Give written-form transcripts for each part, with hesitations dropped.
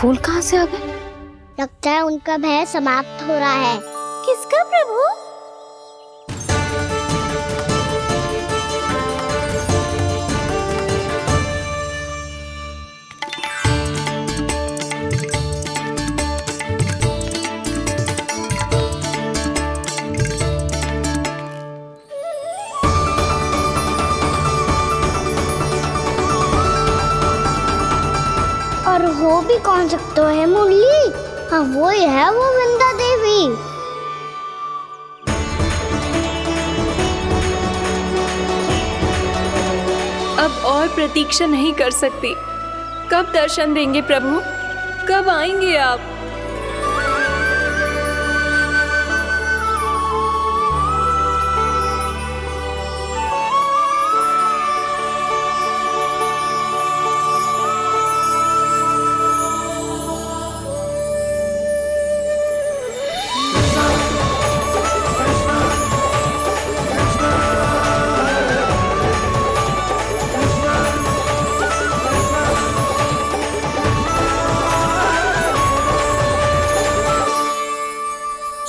फूल कहाँ से आ गए? लगता है उनका भय समाप्त हो रहा है। किसका प्रभु? और हो भी कौन सकता है मुरली? हाँ वो ही है, वो वृंदा देवी। अब और प्रतीक्षा नहीं कर सकती। कब दर्शन देंगे प्रभु? कब आएंगे आप?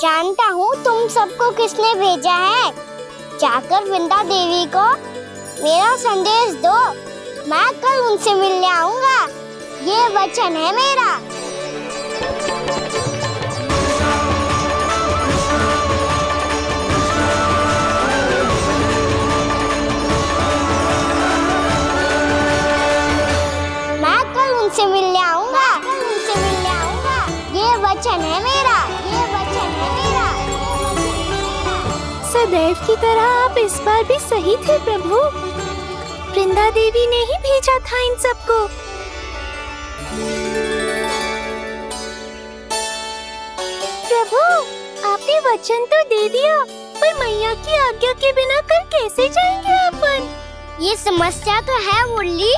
जानता हूँ तुम सबको किसने भेजा है। जाकर वृंदा देवी को मेरा संदेश दो। मैं कल उनसे मिलने आऊंगा, ये वचन है मेरा। मैं कल उनसे मिलने आऊंगा, ये वचन है मेरा, ये वचन है मेरा। सदैव की तरह आप इस बार भी सही थे प्रभु। वृंदा देवी ने ही भेजा था इन सबको। प्रभु, आपने वचन तो दे दिया, पर मैया की आज्ञा के बिना कल कैसे जाएंगे अपन? ये समस्या तो है मुरली,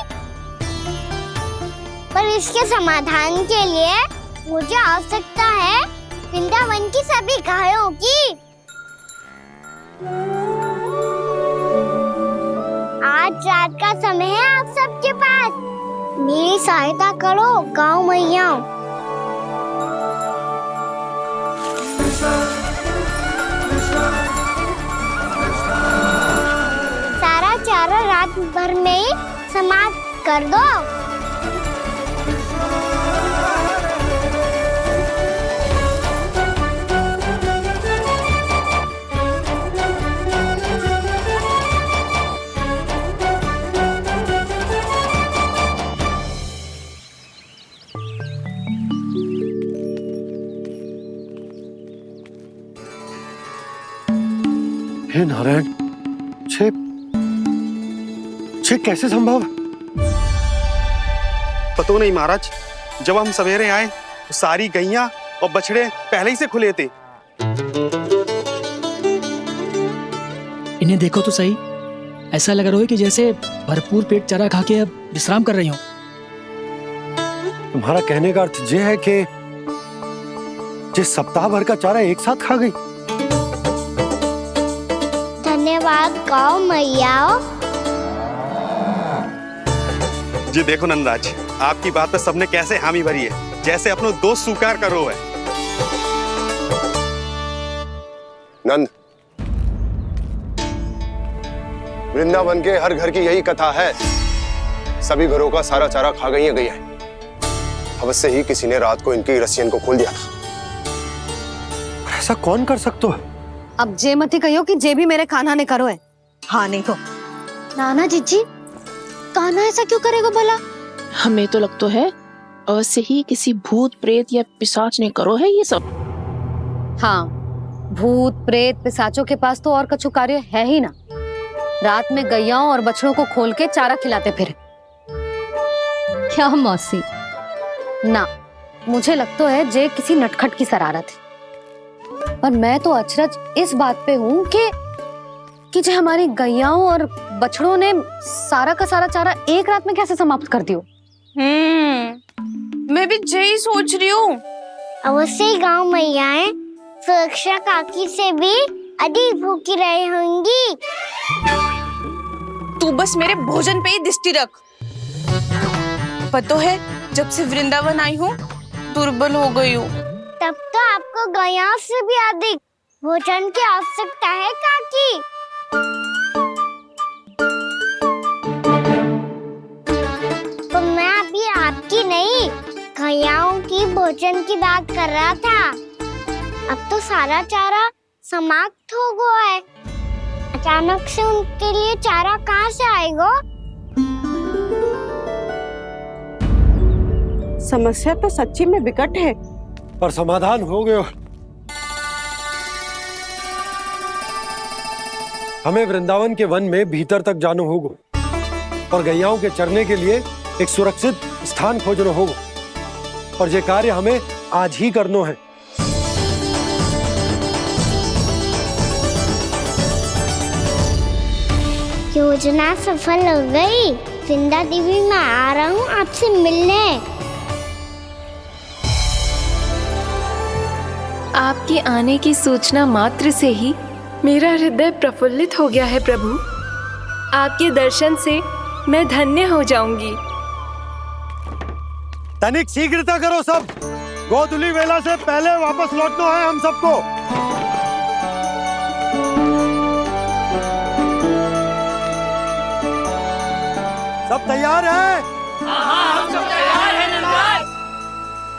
पर इसके समाधान के लिए मुझे आवश्यकता है वृंदावन की सभी गायों की। आज रात का समय है आप सबके पास। मेरी सहायता करो गाँव मैया। सारा चारा रात भर में ही समाप्त कर दो। हे नारायण, छे कैसे संभव? पता नहीं महाराज, जब हम सवेरे आए तो सारी गैया और बछड़े पहले ही से खुले थे। इन्हें देखो तो सही, ऐसा लग रहा है कि जैसे भरपूर पेट चारा खा के अब विश्राम कर रही हूँ। तुम्हारा कहने का अर्थ ये है कि जिस सप्ताह भर का चारा एक साथ खा गई। धन्यवाद गाँव मैया। जी देखो नंदराज, आपकी बात पे सबने कैसे हामी भरी है, जैसे अपनो दोस्त स्वीकार करो है। नंद, वृंदावन के हर घर की यही कथा है। सभी घरों का सारा चारा खा गई है। अवश्य ही किसी ने रात को इनकी रस्सियन को खोल दिया था। ऐसा कौन कर सकता है? अब जे मती कहियो कि जे भी मेरे कान्हा ने करो है। हाँ नहीं तो नाना जीजी, कान्हा ऐसा क्यों करेगा भला? हमें तो लगता है अवश्य ही किसी भूत प्रेत या पिशाच ने करो है ये सब। हाँ, भूत प्रेत पिशाचों के पास तो और कछु कार्य है ही ना। रात में गैयाओं और बछड़ों को खोल के चारा खिलाते फिर। क्या मौसी? ना, मुझे लगता है जे किसी नटखट की शरारत है। पर मैं तो अचरज इस बात पे हूँ कि जो हमारी गैयाओं और बछड़ों ने सारा का सारा चारा एक रात में कैसे समाप्त कर दियो। मैं भी यही सोच रही हूँ। अवश्य ही गाँव मैयाएं सुरक्षा काकी से भी अधिक भूखी रही होंगी। तू बस मेरे भोजन पे ही दृष्टि रख। पता है, जब से वृंदावन आई हूँ दुर्बल हो गई हूँ। तब तो आपको गैया से भी अधिक भोजन की आवश्यकता है काकी। तो मैं अभी आपकी नहीं, गैयाओं की भोजन की बात कर रहा था। अब तो सारा चारा समाप्त हो गया है। अचानक से उनके लिए चारा कहाँ से आएगा? समस्या तो सच्ची में विकट है, पर समाधान हो गयो। हमें वृंदावन के वन में भीतर तक जाना होगा और गैयाओं के चरने के लिए एक सुरक्षित स्थान खोजना होगा, और ये कार्य हमें आज ही करना है। योजना सफल हो गई। वृंदा देवी, मैं आ रहा हूँ आपसे मिलने। आपके आने की सूचना मात्र से ही मेरा हृदय प्रफुल्लित हो गया है प्रभु। आपके दर्शन से मैं धन्य हो जाऊंगी। तनिक शीघ्रता करो सब, गोधुली वेला से पहले वापस लौटना है हम सबको। सब तैयार है? हम सब तैयार हैं नंदराज।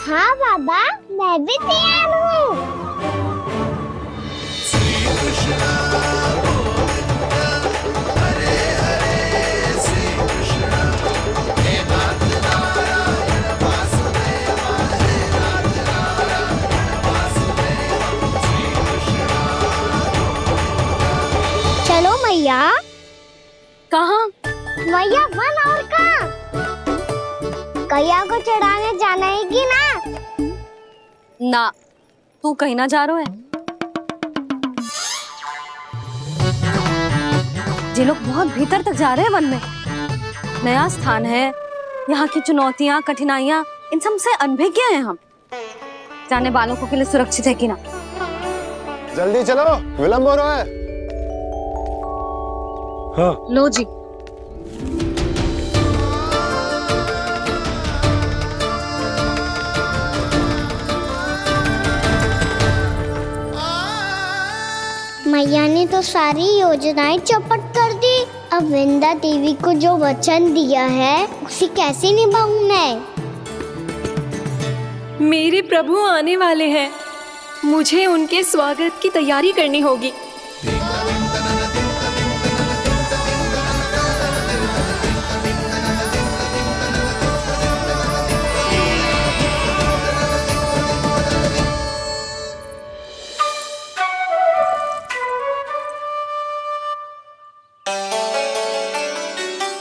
हाँ बाबा, मैं भी तैयार हूँ। चलो मैया। कहाँ? मैया वन और कहाँ? गैया को चढ़ाने जाना है कि ना? ना, तू कहीं ना जा रहा है। ये लोग बहुत भीतर तक जा रहे हैं वन में। नया स्थान है, यहाँ की चुनौतियाँ, कठिनाइयाँ, इन सब से अनभिज्ञ हैं हम। जाने वालों को के लिए सुरक्षित है कि ना? जल्दी चलो, विलंब हो रहा है। हाँ। लो जी। मैया ने तो सारी योजनाएं चौपट कर दी। अब वृंदा देवी को जो वचन दिया है उसे कैसे निभाऊं मैं? मेरे प्रभु आने वाले हैं, मुझे उनके स्वागत की तैयारी करनी होगी।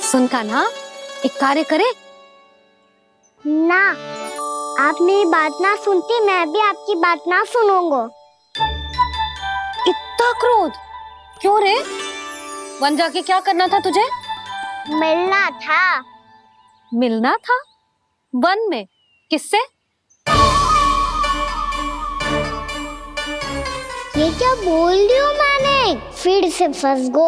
सुन कान्हा, एक कार्य करे ना, आप मेरी बात ना सुनती, मैं भी आपकी बात ना सुनूंगा। इतना क्रोध क्यों रे? वन जाके क्या करना था तुझे? मिलना था। मिलना था? वन में? किससे? ये क्या बोल रही हूँ मैंने? फिर से फंस गो।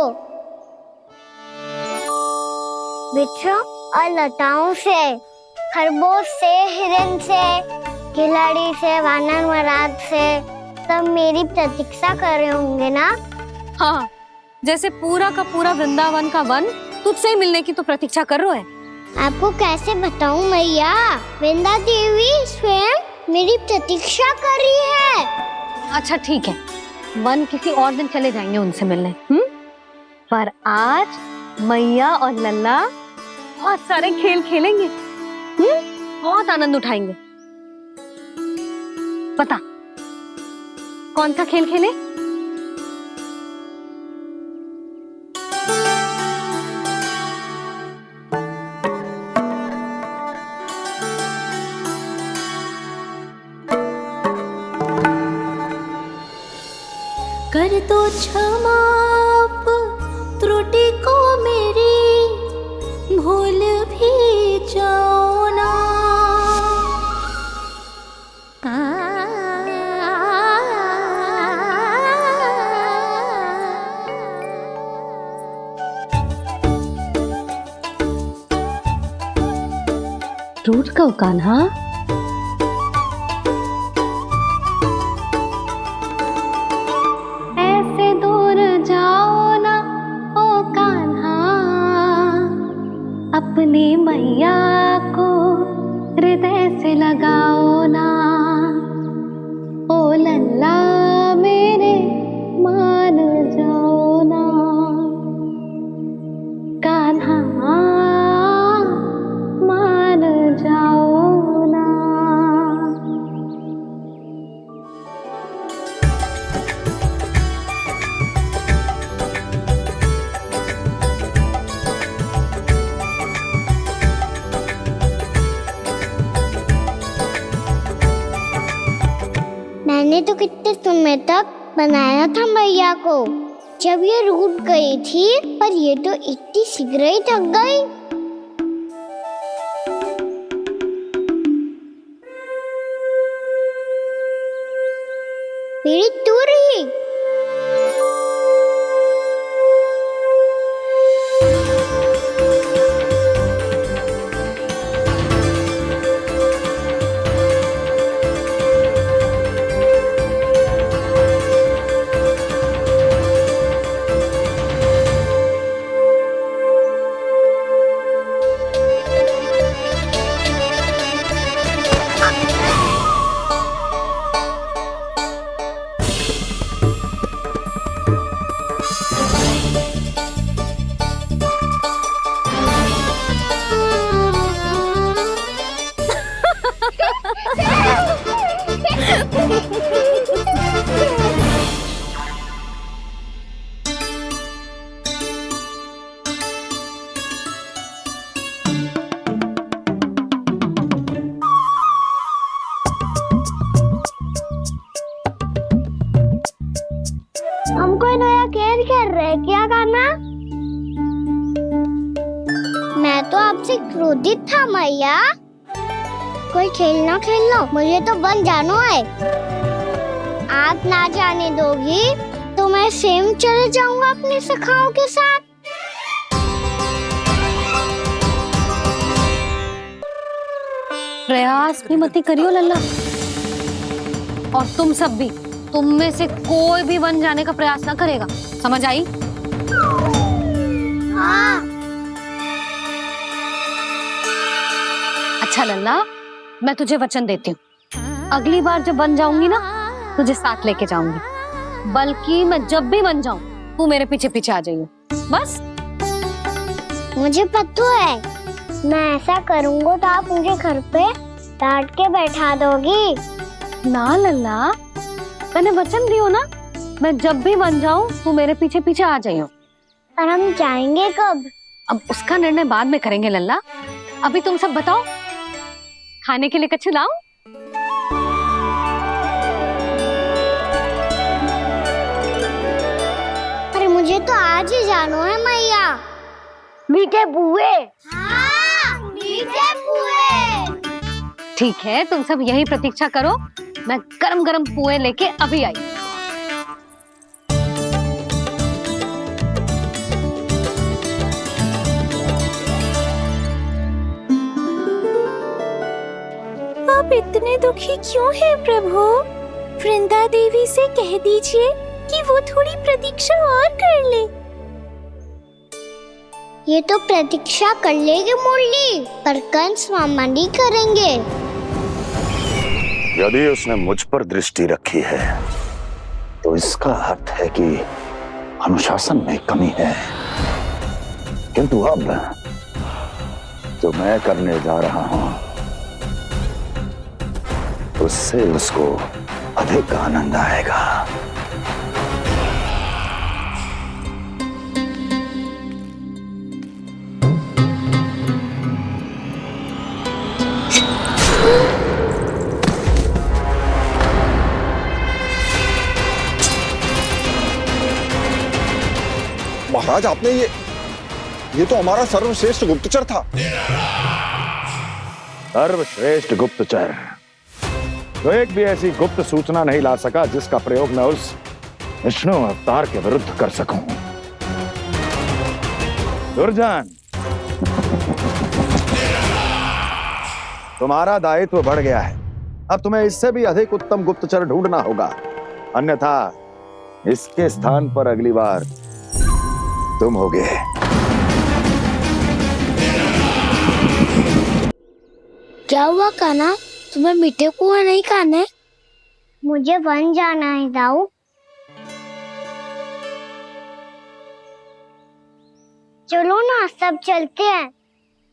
वृक्षों और लताओं से, खरगोश से, हिरन से, खिलाड़ी से, वानर महाराज से, सब मेरी प्रतीक्षा कर रहे होंगे ना? हाँ, जैसे पूरा का पूरा वृंदावन का वन तुझसे ही मिलने की तो प्रतीक्षा कर रहा है। आपको कैसे बताऊं मैया? वृंदा देवी स्वयं मेरी प्रतीक्षा कर रही है। अच्छा ठीक है, वन किसी और दिन चले जाएंगे उनसे मिलने। पर आज मैया और लल्ला बहुत सारे खेल खेलेंगे। बहुत आनंद उठाएंगे। बता, कौन सा खेल खेले? कर दो क्षमा त्रुटि को मेरी, भूल भी जाओ ना। टूट गओ कान्हा? लगाओ ना, ओ लल्ला मेरे मान जाओ ना, कान्हा मान जाओ ना। मैंने तो कितने समय तक बनाया था मैया को, जब ये रूठ गई थी, पर ये तो इतनी शीघ्र ही थक गई। मेरी तू रही। हमको नया खेल खेल रहे, क्या करना? मैं तो आपसे क्रोधित था मैया। कोई खेलना खेल लो, मुझे तो बन जाना है। आप ना जाने दोगी तो मैं स्वयं चले जाऊंगा अपने सखाओं के साथ। प्रयास भी मत करियो लल्ला, और तुम सब भी, तुम में से कोई भी वन जाने का प्रयास ना करेगा, समझ आई? हाँ। अच्छा लल्ला, मैं तुझे वचन देती हूँ, अगली बार जब बन जाऊंगी ना, तुझे साथ लेके जाऊंगी। बल्कि मैं जब भी बन जाऊं, तू मेरे पीछे पीछे आ जाइए, बस। मुझे पता है, मैं ऐसा करूंगा तो आप मुझे घर पे डांट के बैठा दोगी। ना लल्ला, मैंने वचन दियो ना, मैं जब भी बन जाऊं, तू मेरे पीछे पीछे आ जाइयो। पर हम जाएंगे कब? अब उसका निर्णय बाद में करेंगे लल्ला। अभी तुम सब बताओ, खाने के लिए कुछ लाऊं? अरे मुझे तो आज ही जाना है मैया। मीठे बुए। हाँ, मीठे बुए। ठीक है, तुम सब यही प्रतीक्षा करो, मैं गरम गरम पुए लेके अभी आई। आप इतने दुखी क्यों हैं प्रभु? वृंदा देवी से कह दीजिए कि वो थोड़ी प्रतीक्षा और कर ले। ये तो प्रतीक्षा कर लेगी मुरली, पर कंस मामा नहीं करेंगे। यदि उसने मुझ पर दृष्टि रखी है, तो इसका अर्थ है कि अनुशासन में कमी है। किंतु अब जो मैं करने जा रहा हूं, उससे उसको अधिक आनंद आएगा। महाराज, आपने ये तो हमारा सर्वश्रेष्ठ गुप्तचर था। सर्वश्रेष्ठ गुप्तचर तो एक भी ऐसी गुप्त सूचना नहीं ला सका जिसका प्रयोग मैं उस विष्णु अवतार के विरुद्ध कर सकूं। दुर्जन, तुम्हारा दायित्व बढ़ गया है। अब तुम्हें इससे भी अधिक उत्तम गुप्तचर ढूंढना होगा, अन्यथा इसके स्थान पर अगली बार तुम होगे। क्या हुआ कान्हा? तुम्हें मीठे कुआं नहीं खाने? मुझे वन जाना है दाऊ। चलो ना सब चलते हैं।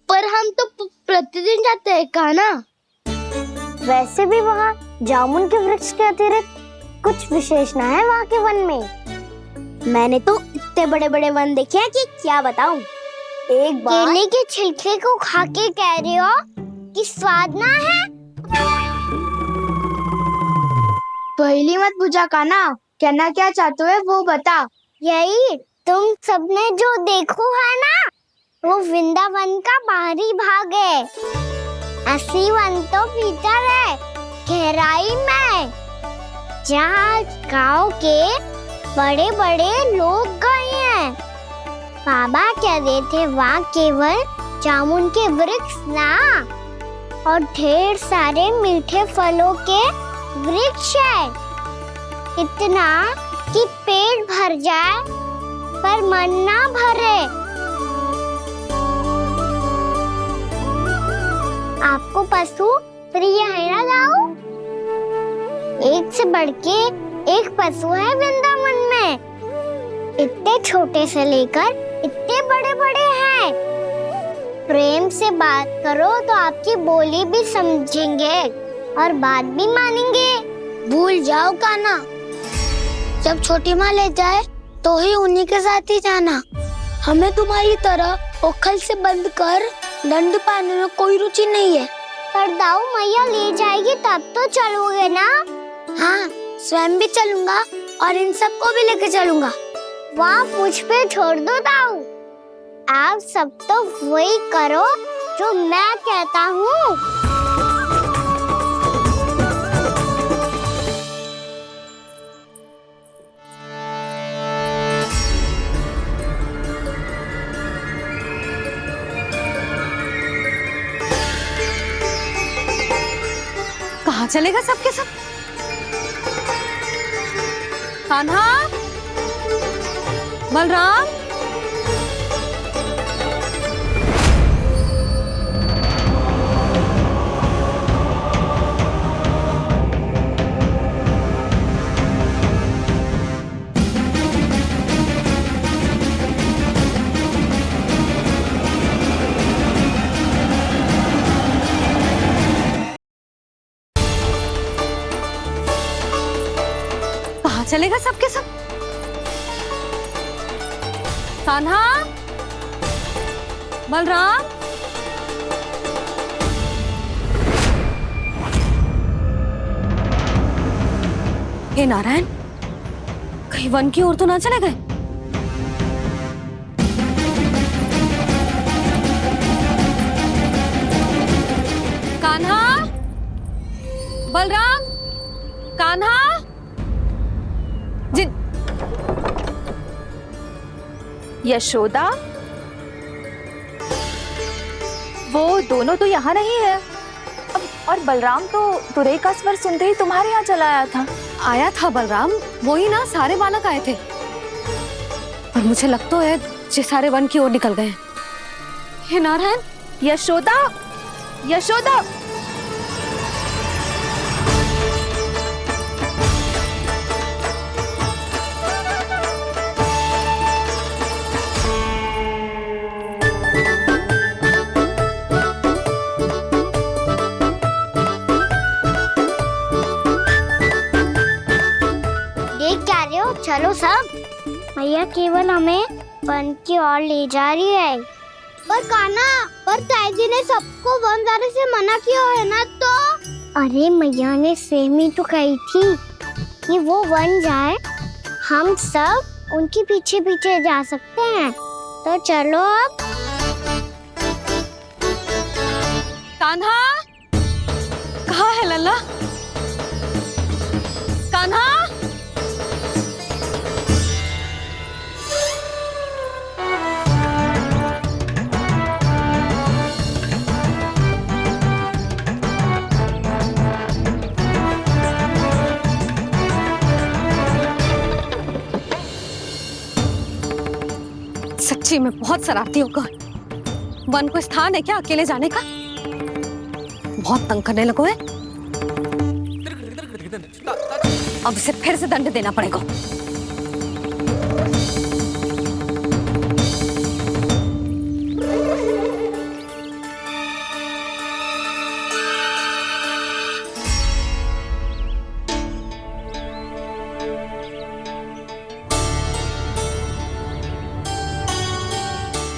पर हम तो प्रतिदिन जाते हैं कान्हा। वैसे भी वहाँ जामुन के वृक्ष के अतिरिक्त कुछ विशेष ना है वहाँ के वन में। मैंने तो इतने बड़े बड़े वन देखे हैं कि क्या बताऊं। एक बार केले के छिलके को खा के कह रहे हो कि स्वाद ना है? पहली मत बुझा कान्हा, कहना क्या चाहते हो वो बता। यही तुम सबने जो देखो है ना, वो वृंदावन का बाहरी भाग है। असली वन तो भीतर है, गहराई में, जहाँ गांव के बड़े बड़े लोग गए हैं। बाबा कह रहे थे वहाँ केवल जामुन के वृक्ष ना, और ढेर सारे मीठे फलों के वृक्ष है। इतना कि पेट भर जाए पर मन ना भरे। आपको पशु प्रिय है ना दाऊ? एक से बढ़ के एक पशु है वृंदावन में। इतने छोटे से लेकर इतने बड़े बड़े हैं। प्रेम से बात करो तो आपकी बोली भी समझेंगे और बात भी मानेंगे। भूल जाओ कान्हा, जब छोटी माँ ले जाए तो ही उन्हीं के साथ ही जाना। हमें तुम्हारी तरह ओखल से बंद कर दंड पाने में कोई रुचि नहीं है। पर दाऊ मैया ले जाएगी तब तो चलोगे ना? हाँ, स्वयं भी चलूंगा और इन सबको भी लेके चलूंगा। वाह, मुझ पे छोड़ दो दाऊ। आप सब तो वही करो जो मैं कहता हूँ। कहाँ चलेगा सबके सब? कान्हा, बलराम, कहाँ चलेगा सबके सब? कान्हा, बलराम, हे नारायण, कहीं वन की ओर तो ना चले गए? कान्हा, बलराम, कान्हा, जिन यशोदा, वो दोनों तो यहाँ नहीं है। और बलराम तो तुरई का स्वर सुनते ही तुम्हारे यहाँ चला आया था। आया था बलराम, वही ना सारे बालक आए थे। पर मुझे लगता है ये सारे वन की ओर निकल गए। हे नारायण, यशोदा, यशोदा, चलो सब, मैया केवल हमें वन की ओर ले जा रही है। पर कान्हा, पर ताईजी ने सबको वन जाने से मना किया है ना तो? अरे मैया ने सेम ही तो कही थी कि वो वन जाए, हम सब उनके पीछे पीछे जा सकते हैं। तो चलो अब। कान्हा, कहाँ है लल्ला? कान्हा, सच्ची में बहुत शरारती होगा। वन को स्थान है क्या अकेले जाने का? बहुत तंग करने लगो है। अब इसे फिर से दंड देना पड़ेगा।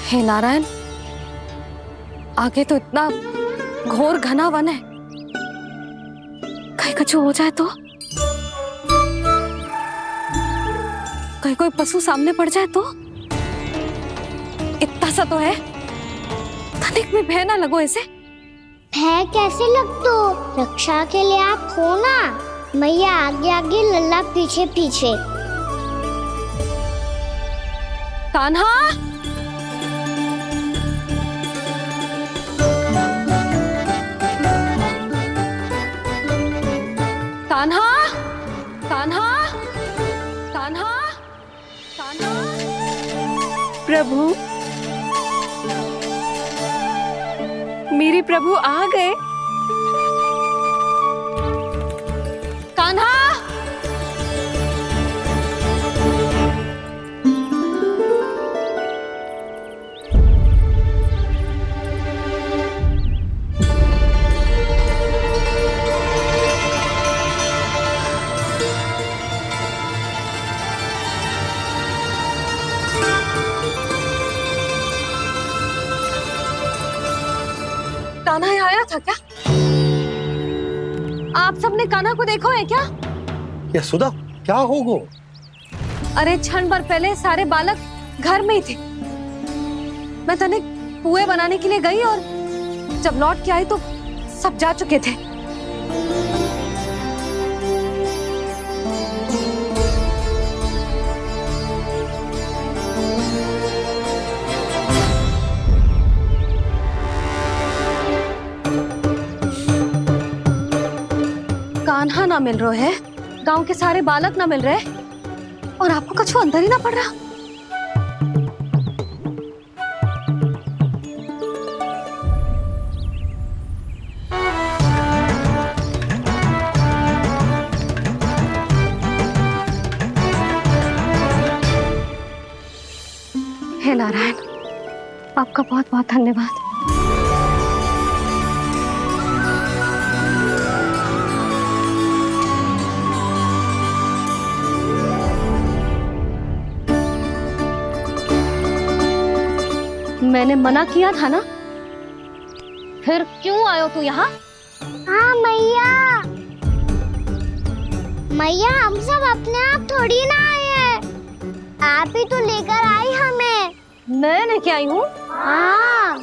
हे नारायण, आगे तो इतना घोर घना वन है, कहीं कुछ हो जाए तो, कहीं कोई पशु सामने पड़ जाए तो। इतना सा तो है, तनिक भी भय ना लगो इसे। भय कैसे लग तो, रक्षा के लिए आप हो ना। मैया आगे आगे, लल्ला पीछे पीछे। कान्हा, कान्हा, कान्हा, कान्हा, कान्हा। प्रभु, मेरे प्रभु आ गए। कान्हा, कान्हा यहाँ आया था क्या? आप सबने कान्हा को देखा है क्या? यशोदा, क्या हो गो? अरे क्षण भर पहले सारे बालक घर में ही थे। मैं तनिक पुए बनाने के लिए गई और जब लौट के आई तो सब जा चुके थे। कान्हा ना मिल रहा है, गांव के सारे बालक ना मिल रहे, और आपको कुछ अंदर ही ना पड़ रहा। हे नारायण, आपका बहुत बहुत धन्यवाद। मैंने मना किया था ना, फिर क्यों आयो तू यहाँ? हाँ मैया, मैया हम सब अपने आप थोड़ी ना आए हैं, आप ही तो लेकर आई हमें। मैं लेके आई हूँ? हाँ,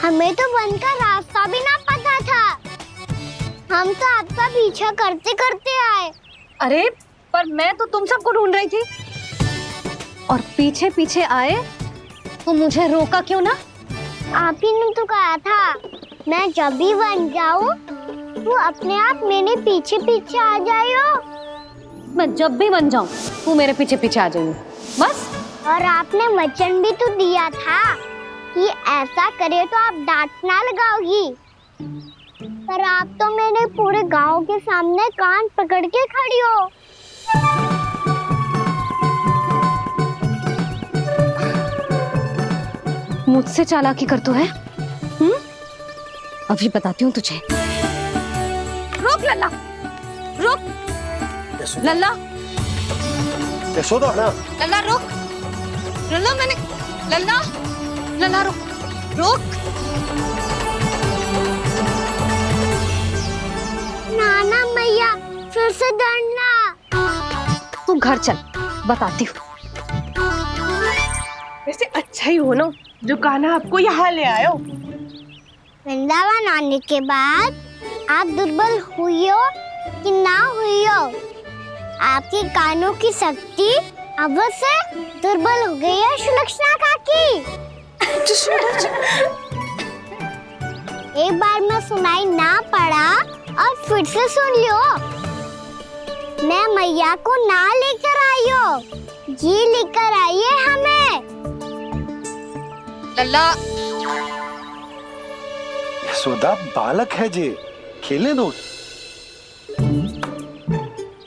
हमें तो वन का रास्ता भी ना पता था, हम तो आपका पीछा करते करते आए। अरे पर मैं तो तुम सबको ढूंढ रही थी, और पीछे पीछे आए तो मुझे रोका क्यों ना? आप ही ने तो कहा था मैं जब भी बन जाऊं तो अपने आप मेरे पीछे पीछे आ जाओ। मैं जब भी बन जाऊं तू मेरे पीछे पीछे आ जाइए बस। और आपने वचन भी तो दिया था कि ऐसा करे तो आप डांट ना लगाओगी, पर आप तो मेरे पूरे गांव के सामने कान पकड़ के खड़ी हो। मुझसे चालाकी कर तो है? अभी बताती हूँ तुझे। रुक लल्ला, रुक लल्ला, यशोदा ना। लल्ला रुक, लल्ला मैंने, लल्ला, लल्ला रुक, रुक। नाना मैया फिर से डरना। तू घर चल, बताती हूँ। वैसे अच्छा ही हो ना जो कान्हा आपको यहाँ ले आयो। वृंदावन आने के बाद आप दुर्बल हुई हो कि ना हुई हो, आपके कानों की शक्ति अब से दुर्बल हो गई है सुलक्षणा काकी। एक बार में सुनाई ना पड़ा और फिर से सुन लियो। मैं मैया को ना लेकर आई हो, जी लेकर आई है हमें। लल्ला, यशोदा बालक है जी, खेलने दो।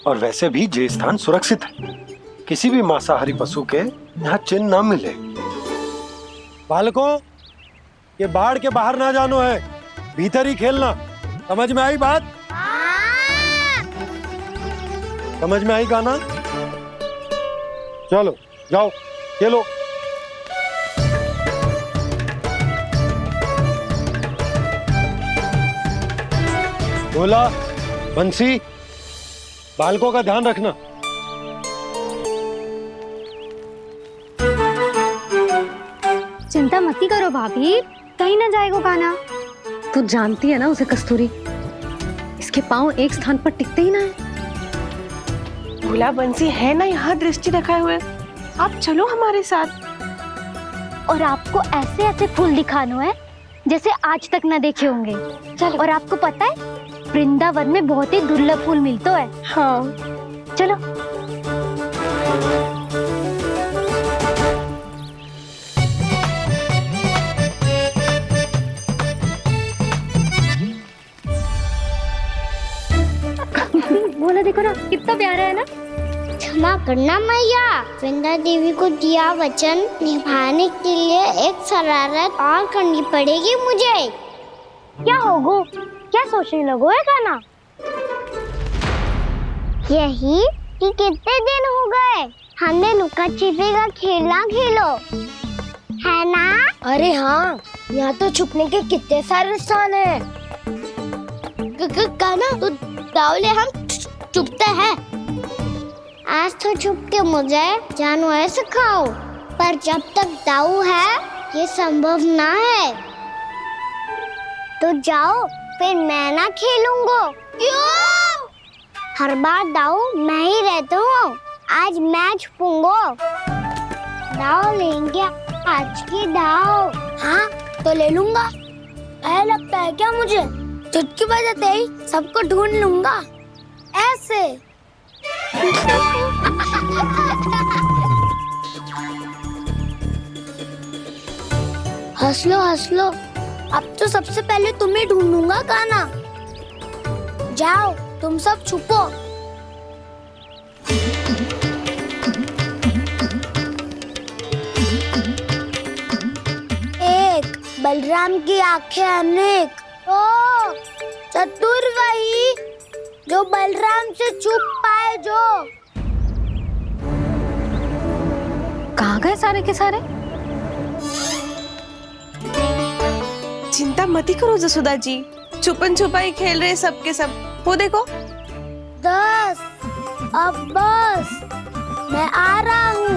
और वैसे भी ये स्थान सुरक्षित है, किसी भी मांसाहारी पशु के यहाँ चिन्ह ना मिले। बालकों, ये बाढ़ के बाहर ना जानो है, भीतर ही खेलना। समझ में आई बात? समझ में आई गाना? चलो जाओ खेलो। भोला, बंसी, बालकों का ध्यान रखना। चिंता मत करो भाभी, कहीं ना जाएगा कान्हा। तू जानती है ना उसे कस्तूरी, इसके पांव एक स्थान पर टिकते ही ना है। भोला बंसी है ना यहाँ दृष्टि रखाए हुए, आप चलो हमारे साथ। और आपको ऐसे ऐसे फूल दिखाना है जैसे आज तक ना देखे होंगे। चलो। और आपको पता है वृंदावन में बहुत ही दुर्लभ फूल मिलते हैं। हाँ चलो। बोला देखो ना कितना प्यारा है ना। क्षमा करना मैया, वृंदा देवी को दिया वचन निभाने के लिए एक शरारत और करनी पड़ेगी मुझे। क्या होगो? क्या सोचने लगो है गाना? यही कि कितने दिन हो गए हमने लुका छिपी का खेलना खेलो, है ना? अरे हाँ, यहाँ तो छुपने के कितने सारे स्थान है। गाना तो दावले हम छुपते हैं। आज तो छुप के मुझे जानवर सिखाओ, पर जब तक दाऊ है ये संभव ना है। तो जाओ, फिर मैं ना खेलूंगा। क्यों? हर बार दाऊ मैं ही रहता हूँ, आज मैं छुपूंगा। दाऊ लेंगे आज की दाऊ। हाँ तो ले लूंगा। ऐसा लगता है क्या मुझे? चुटकी बजाते ही सबको ढूंढ लूंगा ऐसे। हंस लो, अब तो सबसे पहले तुम्हें ढूंढूंगा गाना। जाओ तुम सब छुपो। एक बलराम की आंखें अनेक। ओ चतुर वही जो बलराम से छुप पाए। जो कहाँ गए सारे के सारे? चिंता मत करो जसोदा जी, छुपन छुपाई खेल रहे सब के सब। वो देखो 10 अब बस, मैं आ रहा हूँ।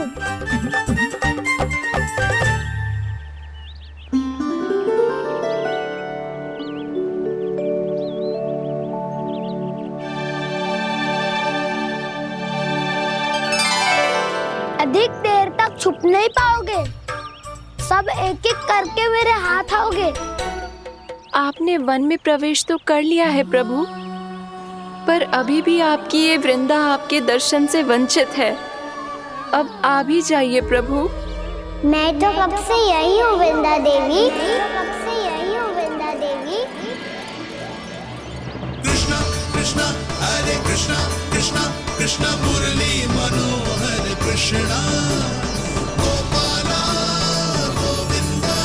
अधिक देर तक छुप नहीं पाओगे, सब एक एक करके मेरे हाथ आओगे। आपने वन में प्रवेश तो कर लिया है प्रभु, पर अभी भी आपकी ये वृंदा आपके दर्शन से वंचित है। अब आ भी जाइए प्रभु। मैं तो कब से यही हूँ वृंदा देवी, कब से यही हूँ वृंदा देवी। कृष्णा कृष्णा हरे कृष्णा, कृष्णा कृष्णा मुरली मनोहर कृष्णा, गोपाला गोविंदा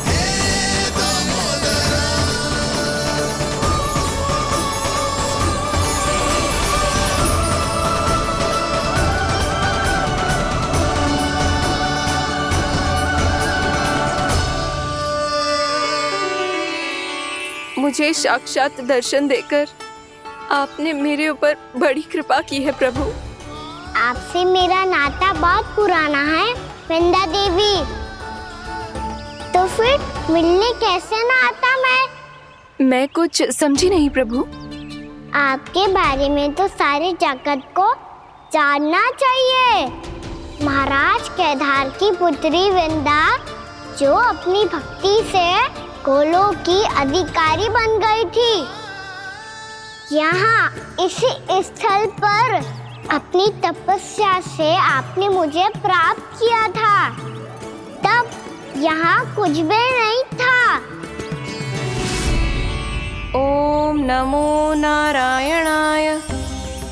हे दामोदरा। मुझे साक्षात दर्शन देकर आपने मेरे ऊपर बड़ी कृपा की है प्रभु। आपसे मेरा नाता बहुत पुराना है वृंदा देवी, तो फिर मिलने कैसे ना आता मैं कुछ समझी नहीं प्रभु। आपके बारे में तो सारे जगत को जानना चाहिए। महाराज केदार की पुत्री वृंदा जो अपनी भक्ति से गोलोक की अधिकारी बन गई थी, यहाँ इसी स्थल पर अपनी तपस्या से आपने मुझे प्राप्त किया था। तब यहाँ कुछ भी नहीं था। ओम नमो नारायणाय।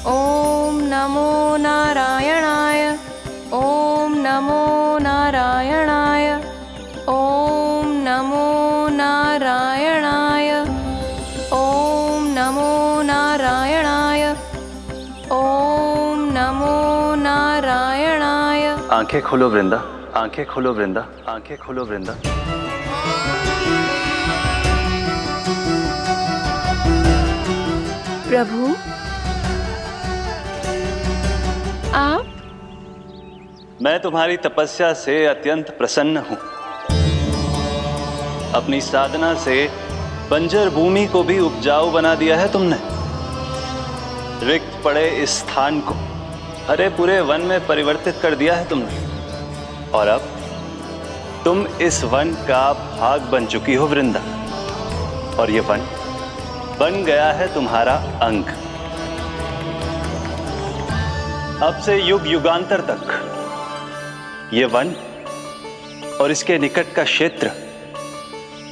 ओम नमो नारायणाय। ओम नमो नारायणाय। ओम नमो नारायणाय। ओम नमो नारायणाय। ओम नमो नारायणाय। आंखें खोलो वृंदा, आंखें खोलो वृंदा, आंखें खोलो वृंदा। प्रभु, आप? मैं तुम्हारी तपस्या से अत्यंत प्रसन्न हूं। अपनी साधना से बंजर भूमि को भी उपजाऊ बना दिया है तुमने। रिक्त पड़े इस स्थान को हरे पूरे वन में परिवर्तित कर दिया है तुमने। और अब तुम इस वन का भाग बन चुकी हो वृंदा। और ये वन बन गया है तुम्हारा अंग। अब से युग युगांतर तक ये वन और इसके निकट का क्षेत्र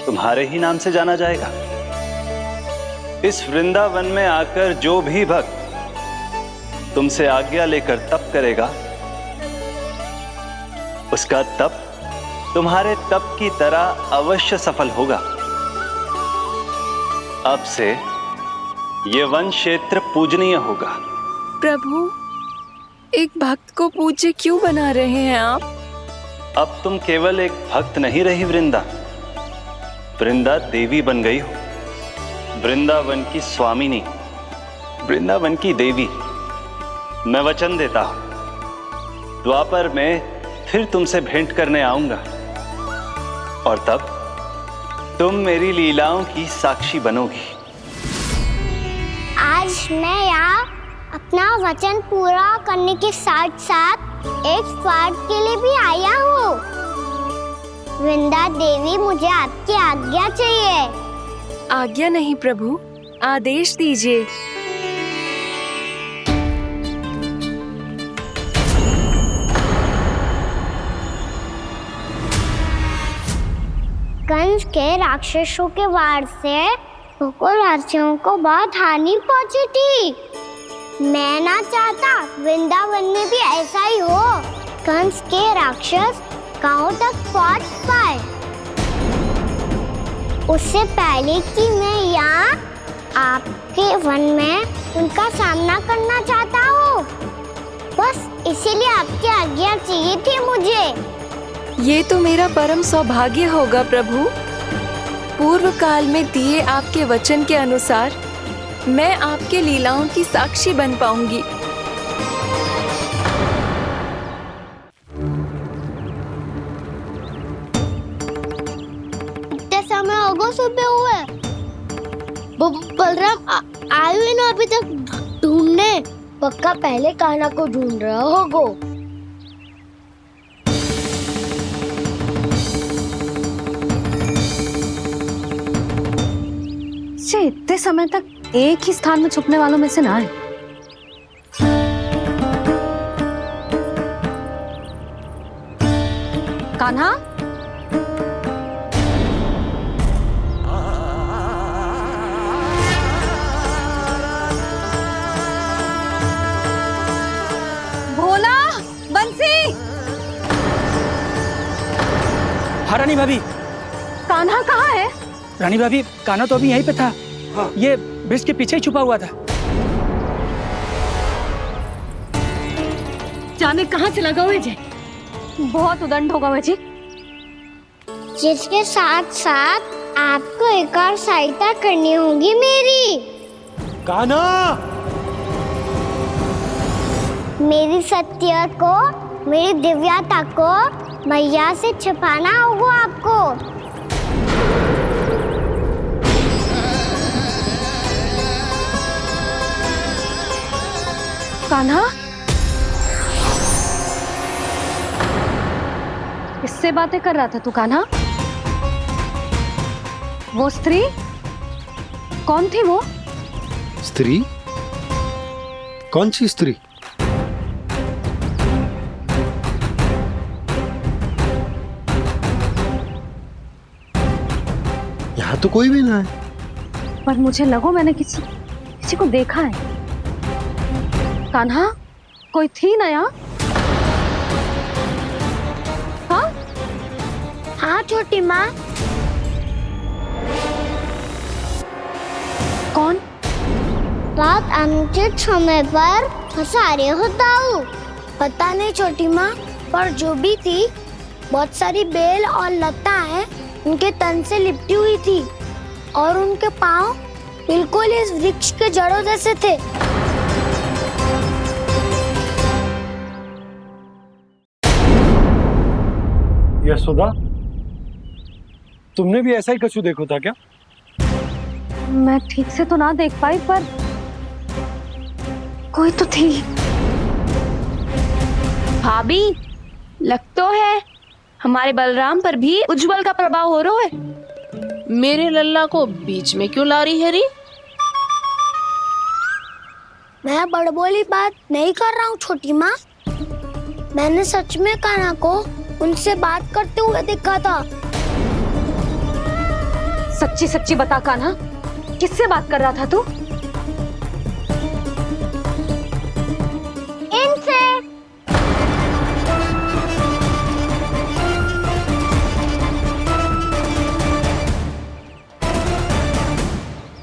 तुम्हारे ही नाम से जाना जाएगा। इस वृंदावन में आकर जो भी भक्त तुमसे आज्ञा लेकर तप करेगा, उसका तप तुम्हारे तप की तरह अवश्य सफल होगा। अब से ये वन क्षेत्र पूजनीय होगा। प्रभु, एक भक्त को पूज्य क्यों बना रहे हैं आप? अब तुम केवल एक भक्त नहीं रही वृंदा, वृंदा देवी बन गई हो। वृंदावन की स्वामिनी, वृंदावन की देवी। मैं वचन देता हूं, द्वापर में फिर तुमसे भेंट करने आऊंगा और तब तुम मेरी लीलाओं की साक्षी बनोगी। आज मैं यहाँ अपना वचन पूरा करने के साथ साथ एक स्वार्थ के लिए भी आया हूँ। वृंदा देवी, मुझे आपकी आज्ञा चाहिए। आज्ञा नहीं प्रभु, आदेश दीजिए। कंस के राक्षसों के वार से गोकुलवासियों को बहुत हानि पहुंची थी। मैं ना चाहता वृंदावन में भी ऐसा ही हो। कंस के राक्षस गांव तक पहुंच पाए, उससे पहले कि मैं यहाँ आपके वन में उनका सामना करना चाहता हूँ। बस इसीलिए आपकी आज्ञा चाहिए थी मुझे। ये तो मेरा परम सौभाग्य होगा प्रभु। पूर्व काल में दिए आपके वचन के अनुसार मैं आपके लीलाओं की साक्षी बन पाऊंगी। इतने समय होगा सुबह हुए। बलराम आयु ना अभी तक ढूंढने। पक्का पहले कान्हा को ढूंढ रहा होगा। इतने समय तक एक ही स्थान में छुपने वालों में से ना है। कान्हा, भोला, बंसी। हाँ रानी भाभी। कान्हा कहाँ है? रानी भाभी, कान्हा तो अभी यहीं पे था। हाँ। ये ब्रिज के पीछे ही छुपा हुआ था। जाने कहाँ चला गया है? बहुत उदंड होगा वजी। जिसके साथ साथ आपको एक और सहायता करनी होगी मेरी। कान्हा, मेरी सत्य को, मेरी दिव्यता को मैया से छिपाना होगा आपको। कान्हा, किससे बातें कर रहा था तू कान्हा? वो स्त्री कौन थी? वो स्त्री? कौन सी स्त्री? यहाँ तो कोई भी ना है। पर मुझे लगो मैंने किसी को देखा है। कान्हा, कोई थी ना यहाँ? हाँ हाँ छोटी माँ। कौन? रात अनुचित समय पर फंसा रहे हो दाऊ। पता नहीं छोटी माँ, पर जो भी थी बहुत सारी बेल और लताएं उनके तन से लिपटी हुई थी और उनके पाँव बिल्कुल इस वृक्ष के जड़ों जैसे थे। यशोदा, तुमने भी ऐसा ही कछु देखो था क्या? मैं ठीक से तो ना देख पाई, पर कोई तो थी। भाभी, लग तो है हमारे बलराम पर भी उज्जवल का प्रभाव हो रहा है। मेरे लल्ला को बीच में क्यों ला रही है री? मैं बड़बोली बात नहीं कर रहा हूँ छोटी माँ। मैंने सच में कान्हा को उनसे बात करते हुए देखा था। सच्ची सच्ची बता कान्हा, किससे बात कर रहा था तू? इनसे।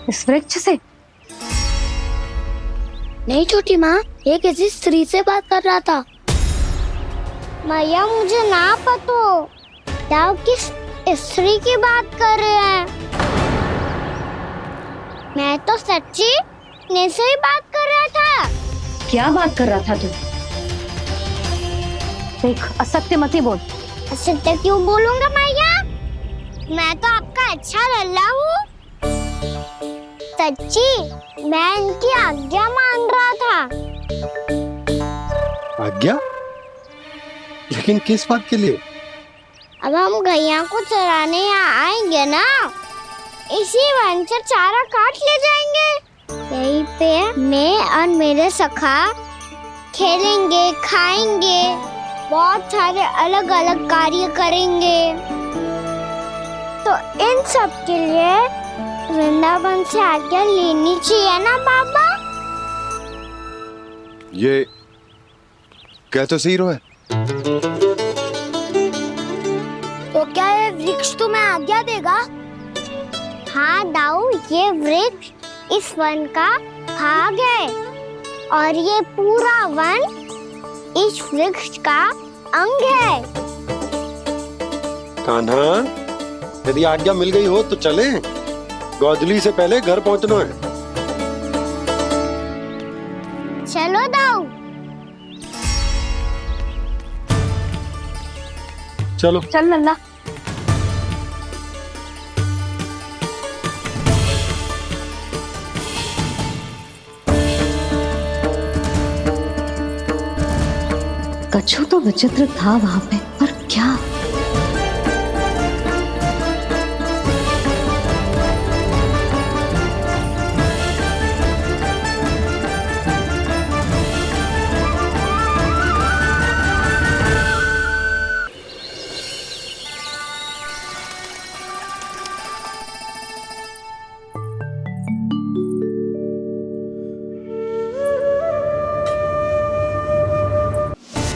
इस वृक्ष से? नहीं छोटी माँ, ये किसी स्त्री से बात कर रहा था। मैया मुझे ना पतो दाऊ किस स्त्री की बात कर रहे हैं। मैं तो सच्ची ने से ही बात कर रहा था। क्या बात कर रहा था तू? देख, असत्य मत ही बोल। असत्य क्यों बोलूंगा मैया? मैं तो आपका अच्छा लल्ला हूँ। सच्ची मैं इनकी आज्ञा मान रहा था। आज्ञा? लेकिन किस बात के लिए? अब हम गैया को चराने यहाँ आएंगे ना, इसी वन से चारा काट ले जाएंगे। यहीं पे मैं और मेरे सखा खेलेंगे, खाएंगे, बहुत सारे अलग अलग कार्य करेंगे। तो इन सब के लिए वृंदावन से आज्ञा लेनी चाहिए ना बाबा? ये क्या तो सही रो है। तो क्या ये वृक्ष तुम्हें आज्ञा देगा? हाँ दाऊ, ये वृक्ष इस वन का भाग है और ये पूरा वन इस वृक्ष का अंग है। कान्हा, यदि आज्ञा मिल गई हो तो चले। गोधली से पहले घर पहुंचना है। चलो दाऊ। चलो चल लल्ला। कछु तो विचित्र था वहां पे, पर क्या?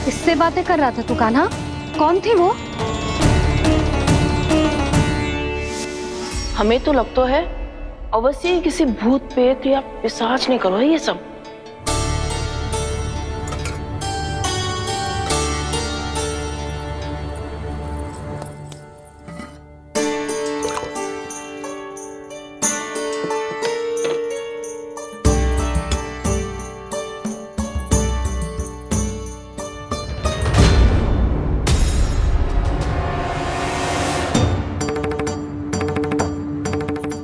किससे बातें कर रहा था तू कान्हा? कौन थी वो? हमें तो लगता है अवश्य ही किसी भूत प्रेत या पिशाच ने करो है ये सब।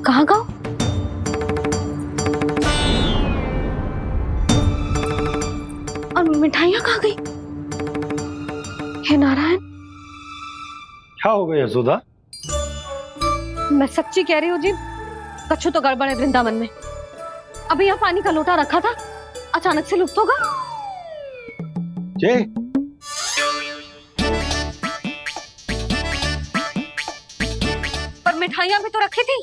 कहाँ गो? और मिठाइयाँ कहाँ गई? हे नारायण! क्या हो गया यशोदा? मैं सच्ची कह रही हूँ जी, कछु तो गड़बड़ है वृंदावन में। अभी यहाँ पानी का लोटा रखा था, अचानक से लुप्त होगा। जय, पर मिठाइयाँ भी तो रखी थी।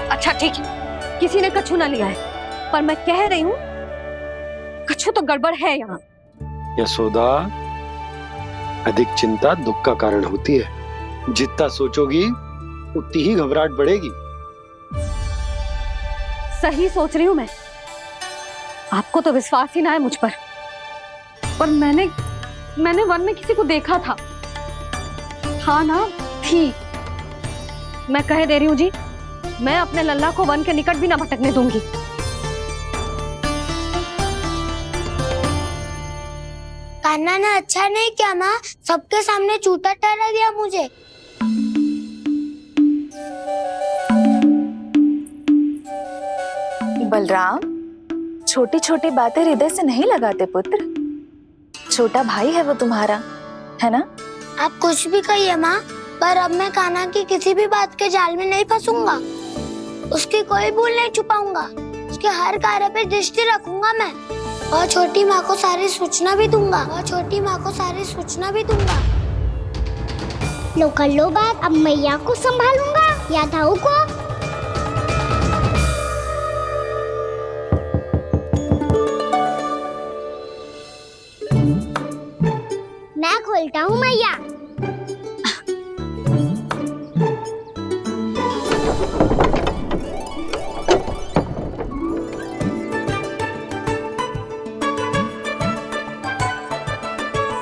अच्छा ठीक है, किसी ने कछु ना लिया है, पर मैं कह रही हूँ कछु तो गड़बड़ है यहाँ। यशोदा, अधिक चिंता दुख का कारण होती है। जितना सोचोगी उतनी ही घबराहट बढ़ेगी। सही सोच रही हूँ मैं। आपको तो विश्वास ही ना है मुझ पर मैंने वन में किसी को देखा था। हाँ ना, थी। मैं कह दे रही हूँ जी, मैं अपने लल्ला को वन के निकट भी ना भटकने दूंगी। कान्हा ने अच्छा नहीं किया माँ, सबके सामने झूठा ठहरा दिया मुझे। बलराम, छोटी छोटी बातें हृदय से नहीं लगाते पुत्र। छोटा भाई है वो तुम्हारा, है ना? आप कुछ भी कहिए माँ, पर अब मैं कान्हा की किसी भी बात के जाल में नहीं फंसूंगा। उसकी कोई भूल नहीं छुपाऊंगा। उसके हर कार्य पे दृष्टि रखूंगा मैं, और छोटी माँ को सारी सूचना भी दूंगा। लो कर लो बात, अब मैया को संभालूंगा या दाऊ को। मैं खोलता हूँ मैया।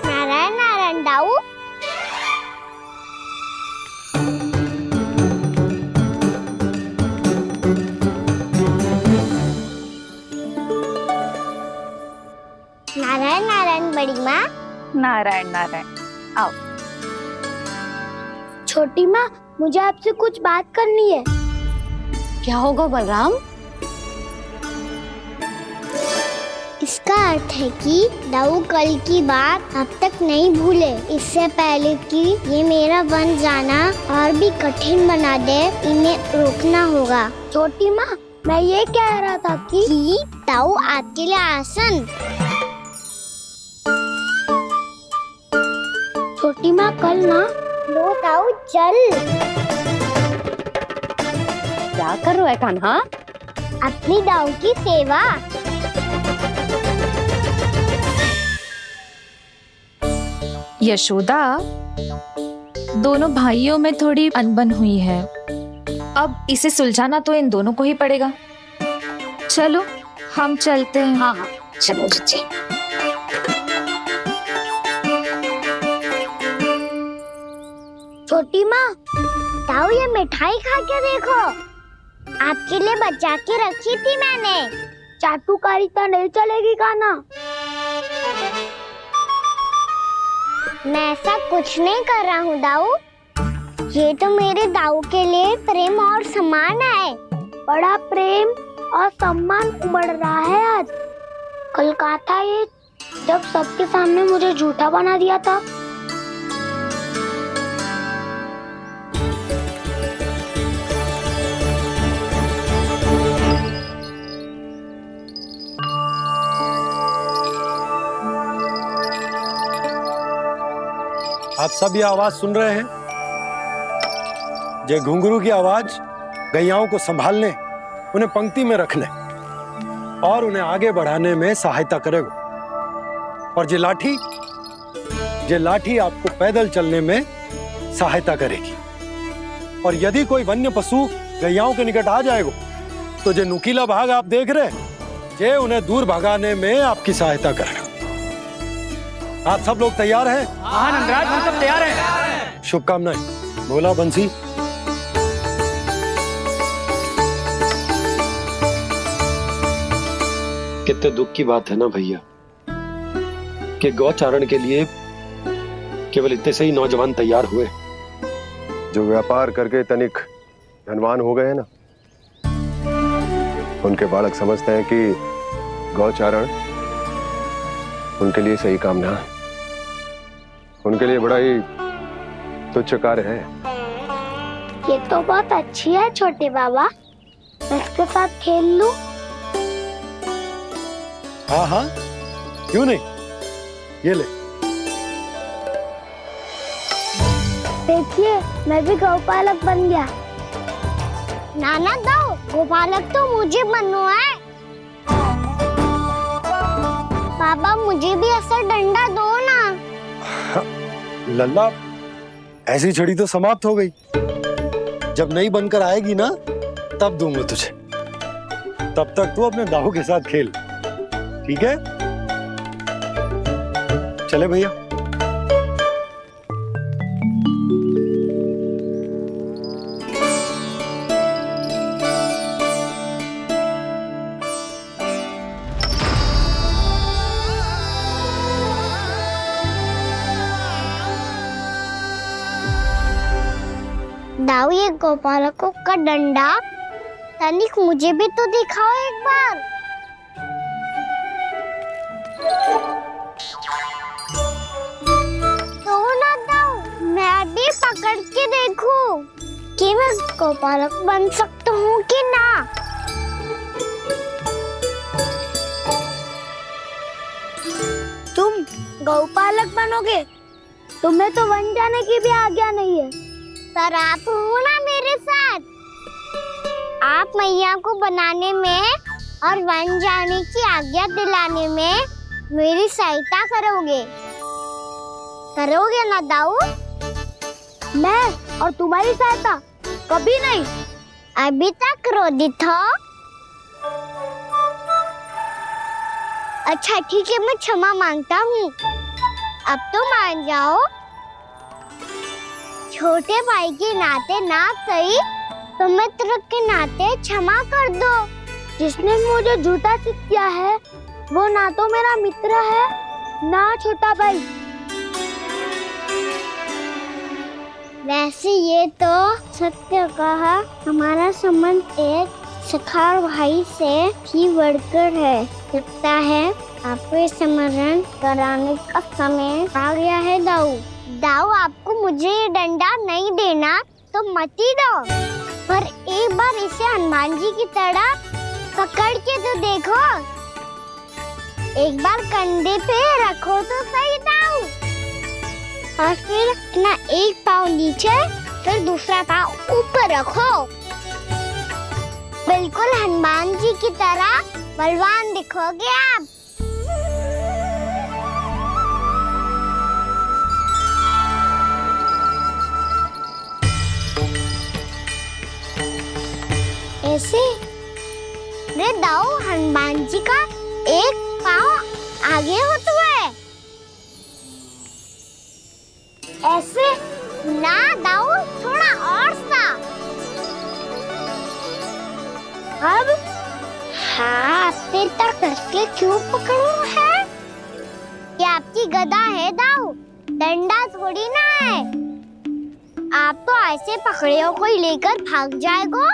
नारायण नारायण दाऊ। नारायण नारायण बड़ी माँ। नारायण नारायण, आओ। छोटी माँ, मुझे आपसे कुछ बात करनी है। क्या होगा बलराम? इसका अर्थ है कि दाऊ कल की बात अब तक नहीं भूले। इससे पहले कि ये मेरा वन जाना और भी कठिन बना दे, इन्हें रोकना होगा। छोटी माँ, मैं ये कह रहा था कि दाऊ आपके लिए आसन। छोटी माँ, कल ना लो दाऊ चल। क्या कर रहा है कान्हा? अपनी दाऊ की सेवा। यशोदा, दोनों भाइयों में थोड़ी अनबन हुई है। अब इसे सुलझाना तो इन दोनों को ही पड़ेगा। चलो हम चलते हैं। हाँ हाँ, चलो जी। छोटी माँ, दाऊ ये मिठाई खा के देखो। आपके लिए बचा के रखी थी मैंने। चाटुकारिता नहीं चलेगी कान्हा। मैं ऐसा कुछ नहीं कर रहा हूँ दाऊ। ये तो मेरे दाऊ के लिए प्रेम और सम्मान है। बड़ा प्रेम और सम्मान उमड़ रहा है आज। कल कहा था ये, जब सबके सामने मुझे झूठा बना दिया था। आप सब ये आवाज सुन रहे हैं? ये घुंघरू की आवाज गैयाओं को संभालने, उन्हें पंक्ति में रखने और उन्हें आगे बढ़ाने में सहायता करेगा। और ये लाठी आपको पैदल चलने में सहायता करेगी। और यदि कोई वन्य पशु गैयाओं के निकट आ जाएगा तो जो नुकीला भाग आप देख रहे हैं, ये उन्हें दूर भगाने में आपकी सहायता करेगा। आप सब लोग तैयार हैं? हाँ नंदराज, हम सब तैयार हैं। शुभकामनाएं। बोला बंसी। कितने दुख की बात है ना भैया कि गौचारण के लिए केवल इतने से ही नौजवान तैयार हुए। जो व्यापार करके तनिक धनवान हो गए ना, उनके बालक समझते हैं कि गौचारण उनके लिए सही काम ना है। उनके लिए बड़ा ही तुच्छ कार्य है। ये तो बहुत अच्छी है छोटे बाबा, मैं इसके साथ खेल लूं। हाँ हाँ, क्यों नहीं, ये ले। देखिए मैं भी गौपालक बन गया। नाना दो, गौपालक तो मुझे बनना है। पापा मुझे भी ऐसा डंडा दो ना। लल्ला, ऐसी छड़ी तो समाप्त हो गई। जब नई बनकर आएगी ना तब दूंगा तुझे। तब तक तू अपने दाऊ के साथ खेल, ठीक है? चले भैया। दाऊ, ये गोपालकों का डंडा तनिक मुझे भी तो दिखाओ एक बार। तो ना दाऊ, मैं भी पकड़ के देखूं कि मैं गोपालक बन सकता हूँ कि ना। तुम गौपालक बनोगे? तुम्हें तो वन जाने की भी आज्ञा नहीं है। पर आप हो ना मेरे साथ। आप मैया को बनाने में और वन जाने की आज्ञा दिलाने में मेरी सहायता करोगे, करोगे ना दाऊ? मैं और तुम्हारी सहायता कभी नहीं। अभी तक क्रोधित हो? अच्छा ठीक है, मैं क्षमा मांगता हूँ। अब तो मान जाओ। छोटे भाई के नाते ना सही तो मित्र के नाते क्षमा कर दो। जिसने मुझे झूठा सिद्ध किया है वो ना तो मेरा मित्र है ना छोटा भाई। वैसे ये तो सत्य कहा, हमारा संबंध एक सखा भाई से भी बढ़कर है। लगता है आपको स्मरण कराने का समय आ गया है दाऊ। दाऊ, आपको मुझे ये डंडा नहीं देना तो मत ही दो, पर एक बार इसे हनुमान जी की तरह पकड़ के तो देखो। एक बार कंधे पे रखो तो सही दाऊ, और फिर अपना एक पाँव नीचे फिर दूसरा पाँव ऊपर रखो। बिल्कुल हनुमान जी की तरह बलवान दिखोगे आप। ऐसे रे दाऊ, हनुमान जी का एक पाँव आगे होता है। ऐसे ना दाऊ, थोड़ा और सा। अब हाथ पे तक करके क्यों पकड़ो है? ये आपकी गदा है दाऊ, डंडा थोड़ी ना है। आप तो ऐसे पकड़े हो कोई लेकर भाग जाएगा।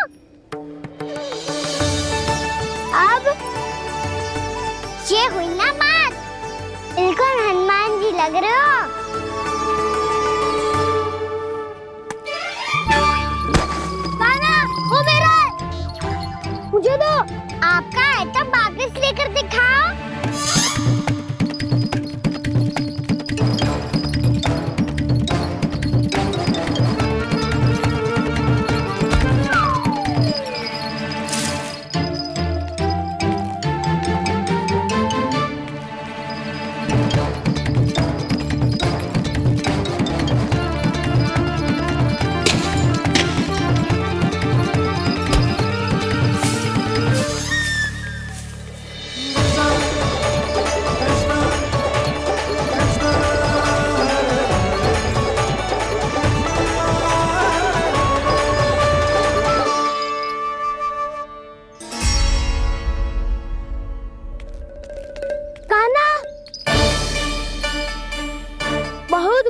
अब ये हुई ना बात, बिल्कुल हनुमान जी लग रहे हो। कान्हा, वो मेरा है। मुझे दो। आपका है तब वापस लेकर दिखाओ।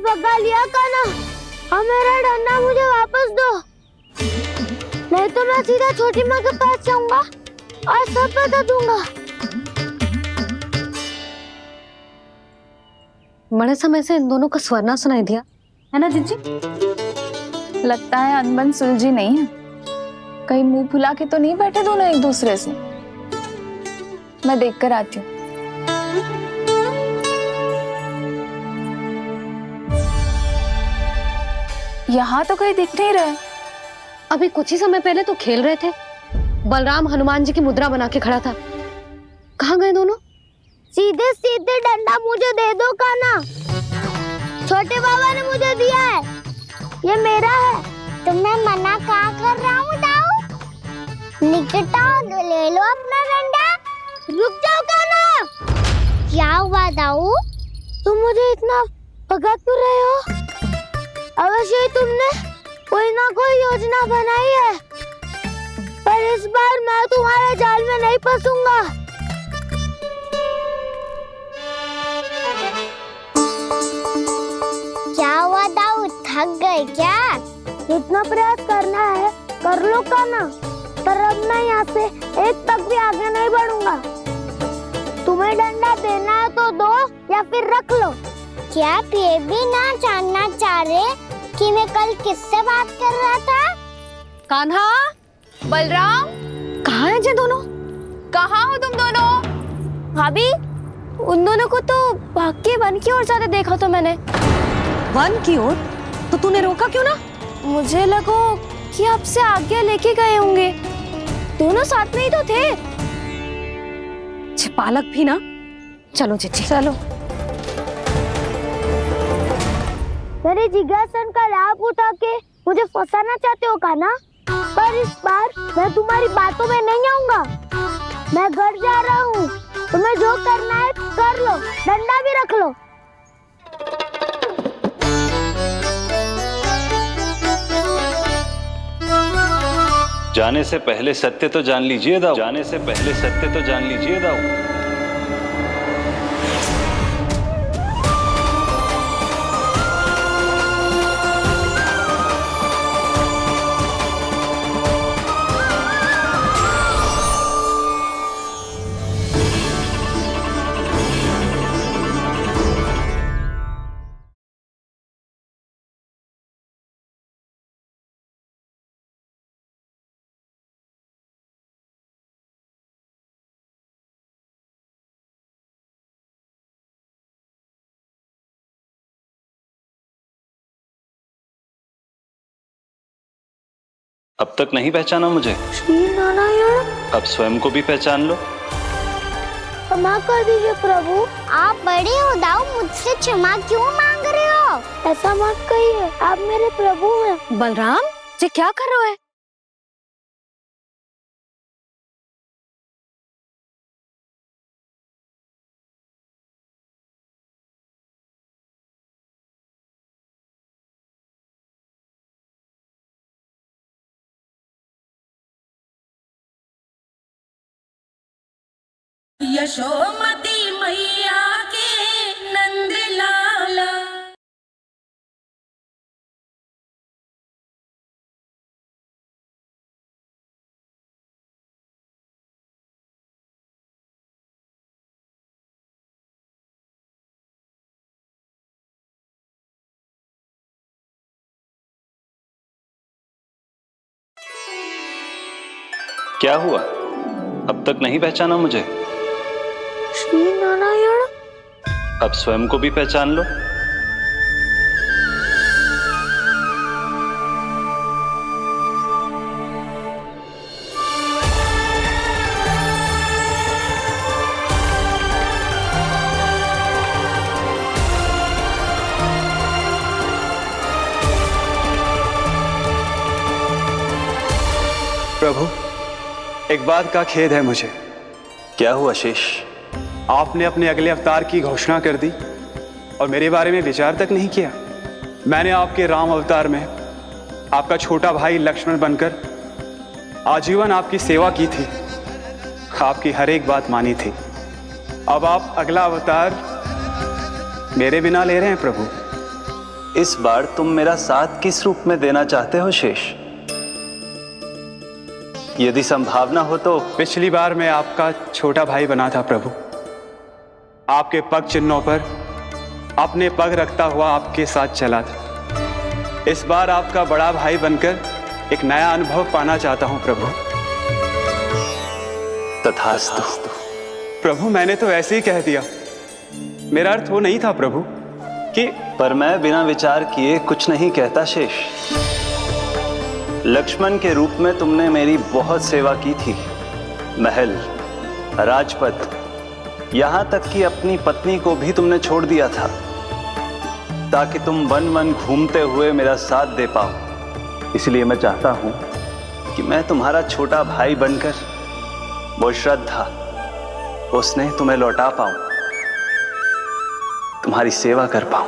भगा लिया कान्हा, अब मेरा डंडा मुझे वापस दो, नहीं तो मैं सीधा छोटी माँ के पास जाऊंगा और सब बता दूंगा। बड़े समय से इन दोनों का स्वर ना सुनाई दिया, है ना जीजी? लगता है अनबन सुलझी नहीं है। कहीं मुंह फुला के तो नहीं बैठे दोनों एक दूसरे से। मैं देख कर आती हूँ। यहाँ तो कहीं दिख नहीं रहे। अभी कुछ ही समय पहले तो खेल रहे थे। बलराम हनुमान जी की मुद्रा बना के खड़ा था। कहाँ गए दोनों? सीधे सीधे डंडा मुझे दे दो कान्हा। छोटे बाबा ने मुझे दिया है, ये मेरा है। तुम्हें मना कहाँ कर रहा हूँ दाऊ? निकटा ले लो अपना डंडा। रुक जाओ कान्हा। क्या हुआ दाऊ? तुम मुझे इतना भगा क्यों रहे हो? अवश्य ही तुमने कोई ना कोई योजना बनाई है, पर इस बार मैं तुम्हारे जाल में नहीं फंसूंगा। क्या हुआ दाऊ, थक गए क्या? जितना प्रयास करना है कर लो कान्हा, पर अब मैं यहाँ से एक तक भी आगे नहीं बढ़ूंगा। तुम्हें डंडा देना है तो दो या फिर रख लो। क्या आप ये भी ना जानना चाह रहे कि मैं कल किससे बात कर रहा था? कान्हा, बलराम, कहाँ हैं ये दोनों? कहाँ हो तुम दोनों? भाभी, उन दोनों को तो भाग के वन की ओर जाते देखा तो मैंने। वन की ओर? तो तूने रोका क्यों ना? मुझे लगो कि आपसे आज्ञा लेके गए होंगे। दोनों साथ में ही तो थे। पालक भी ना। चलो चिट्ठी, चलो। मेरे जिज्ञासन का लाभ उठा के मुझे फंसाना चाहते हो कान्हा? पर इस बार मैं तुम्हारी बातों में नहीं आऊंगा। मैं घर जा रहा हूँ, तुम्हें जो करना है कर लो, डंडा भी रख लो। जाने से पहले सत्य तो जान लीजिए दाऊ। जाने से पहले सत्य तो जान लीजिए दाऊ। अब तक नहीं पहचाना मुझे? श्री नारायण। अब स्वयं को भी पहचान लो। क्षमा कर दीजिए प्रभु। आप बड़े हो दाऊ, मुझसे क्षमा क्यों मांग रहे हो? ऐसा मत कहिए, आप मेरे प्रभु हैं। बलराम, ये क्या कर रहे हो? यशोमती मैया के नंद लाला। क्या हुआ? अब तक नहीं पहचाना मुझे? श्री नारायण। अब स्वयं को भी पहचान लो। प्रभु, एक बात का खेद है मुझे। क्या हुआ शेष? आपने अपने अगले अवतार की घोषणा कर दी और मेरे बारे में विचार तक नहीं किया। मैंने आपके राम अवतार में आपका छोटा भाई लक्ष्मण बनकर आजीवन आपकी सेवा की थी, आपकी हर एक बात मानी थी। अब आप अगला अवतार मेरे बिना ले रहे हैं प्रभु। इस बार तुम मेरा साथ किस रूप में देना चाहते हो शेष? यदि संभावना हो तो। पिछली बार मैं आपका छोटा भाई बना था प्रभु। आपके पग चिन्हों पर अपने पग रखता हुआ आपके साथ चला था। इस बार आपका बड़ा भाई बनकर एक नया अनुभव पाना चाहता हूं प्रभु। तथास्तु। प्रभु, मैंने तो ऐसे ही कह दिया, मेरा अर्थ वो नहीं था प्रभु कि। पर मैं बिना विचार किए कुछ नहीं कहता शेष। लक्ष्मण के रूप में तुमने मेरी बहुत सेवा की थी। महल, राजपथ, यहां तक कि अपनी पत्नी को भी तुमने छोड़ दिया था ताकि तुम वन वन घूमते हुए मेरा साथ दे पाओ। इसलिए मैं चाहता हूं कि मैं तुम्हारा छोटा भाई बनकर वो श्रद्धा, वो स्नेह तुम्हें लौटा पाऊं, तुम्हारी सेवा कर पाऊं।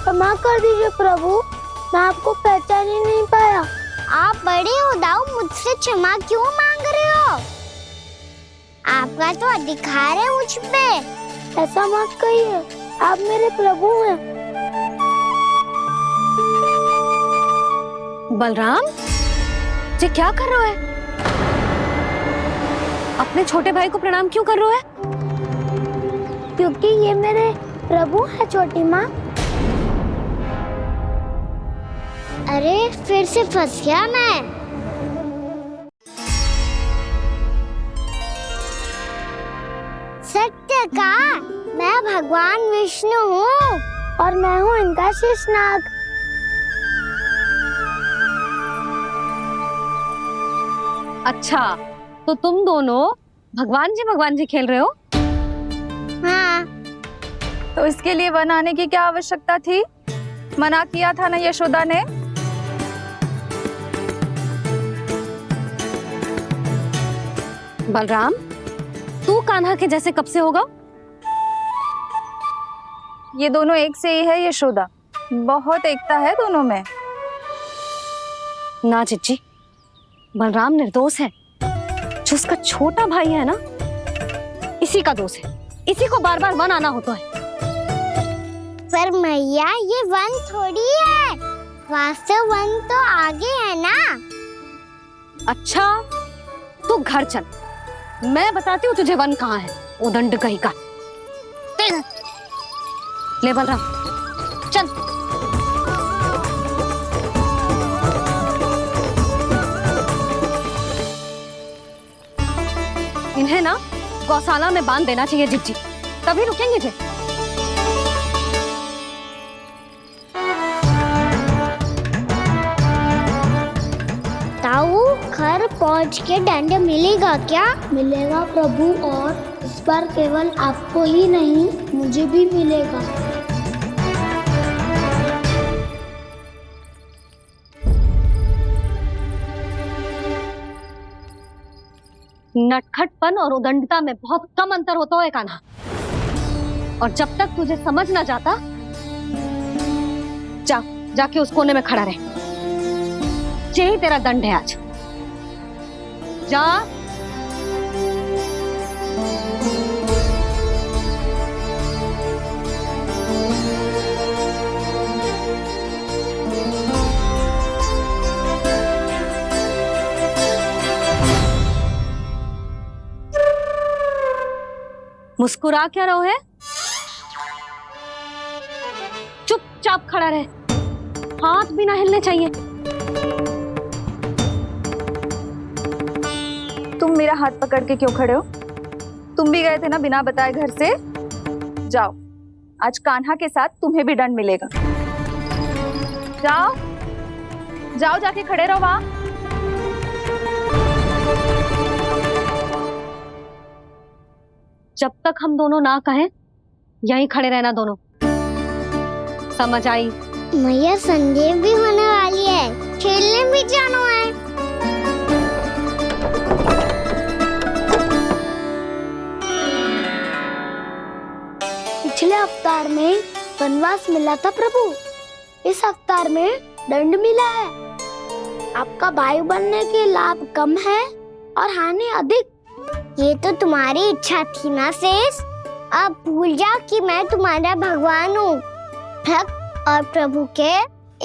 क्षमा कर दीजिए प्रभु, मैं आपको पहचान ही नहीं पाया। आप बड़े हो दाऊ, मुझसे क्षमा क्यों मांग रहे हो? आपका तो अधिकार है मुझ पे। ऐसा मत कहिए, आप मेरे प्रभु हैं। बलराम, ये क्या कर रहा है? अपने छोटे भाई को प्रणाम क्यों कर रहा है? क्योंकि ये मेरे प्रभु है छोटी माँ। अरे फिर से फंस गया मैं। सत्य का, मैं भगवान विष्णु हूँ और मैं हूँ इनका शेषनाग। अच्छा, तो तुम दोनों भगवान जी खेल रहे हो? हाँ। तो इसके लिए वन आने की क्या आवश्यकता थी? मना किया था ना यशोदा ने। बलराम, तू कान्हा के जैसे कब से होगा? ये दोनों एक से ही है यशोदा, बहुत एकता है दोनों में। ना चिच्ची, बलराम निर्दोष है। जो उसका छोटा भाई है ना, इसी का दोष है। इसी को बार बार वन आना होता है। पर मैया, ये वन थोड़ी है, वास्तव वन तो आगे है ना। अच्छा, तू घर चल, मैं बताती हूँ तुझे वन कहाँ है। उदंड कहीं का। ले बलराम, चल। इन्हें ना गौशाला में बांध देना चाहिए जिज्जी, तभी रुकेंगे जे। ताऊ, घर पहुंच के दंड मिलेगा क्या? मिलेगा प्रभु, और इस बार केवल आपको ही नहीं, मुझे भी मिलेगा। नटखटपन और उदंडता में बहुत कम अंतर होता है कान्हा, और जब तक तुझे समझ ना जाता, जाके उस कोने में खड़ा रहे। यही तेरा दंड है आज। जा। मुस्कुरा क्या रहो है? चुपचाप खड़ा रहे, हाथ भी ना हिलने चाहिए। तुम मेरा हाथ पकड़ के क्यों खड़े हो? तुम भी गए थे ना बिना बताए घर से। जाओ, आज कान्हा के साथ तुम्हें भी दंड मिलेगा। जाओ जाओ, जाके खड़े रहो वहां। जब तक हम दोनों ना कहें, यहीं खड़े रहना दोनों। समझ आई? मैया, संध्या भी होने वाली है, खेलने भी जाना है। पिछले अवतार में वनवास मिला था प्रभु, इस अवतार में दंड मिला है। आपका भाई बनने के लाभ कम है और हानि अधिक। ये तो तुम्हारी इच्छा थी ना शेष। अब भूल जा कि मैं तुम्हारा भगवान हूँ। भक्त और प्रभु के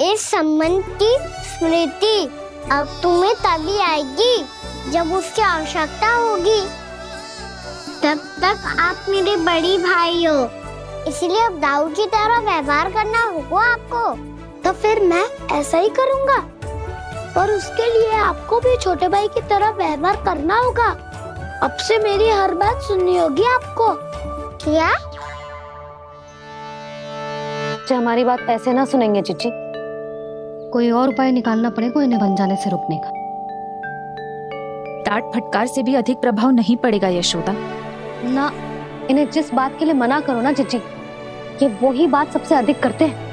इस संबंध की स्मृति अब तुम्हें तभी आएगी जब उसकी आवश्यकता होगी। तब तक आप मेरे बड़ी भाई हो, इसलिए अब दाऊ की तरह व्यवहार करना होगा आपको। तो फिर मैं ऐसा ही करूँगा। पर उसके लिए आपको भी छोटे भाई की तरह व्यवहार करना होगा। अब से मेरी हर बात सुननी होगी आपको। क्या? हमारी बात ऐसे ना सुनेंगे चिची, कोई और उपाय निकालना पड़ेगा इन्हें बन जाने से रुकने का। डांट फटकार से भी अधिक प्रभाव नहीं पड़ेगा यशोदा। ना, इन्हें जिस बात के लिए मना करो ना चिची, ये वही बात सबसे अधिक करते हैं।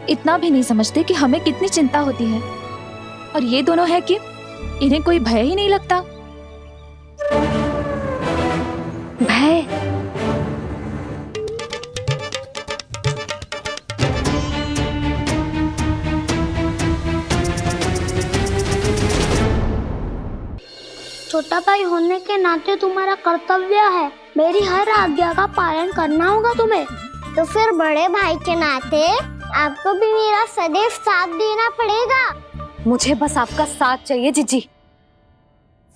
इतना भी नहीं समझते कि हमें कितनी चिंता होती है, और ये दोनों है कि इन्हें कोई भय ही नहीं लगता। भय? छोटा भाई होने के नाते तुम्हारा कर्तव्य है, मेरी हर आज्ञा का पालन करना होगा तुम्हें। तो फिर बड़े भाई के नाते आपको भी मेरा सदैव साथ देना पड़ेगा। मुझे बस आपका साथ चाहिए जीजी।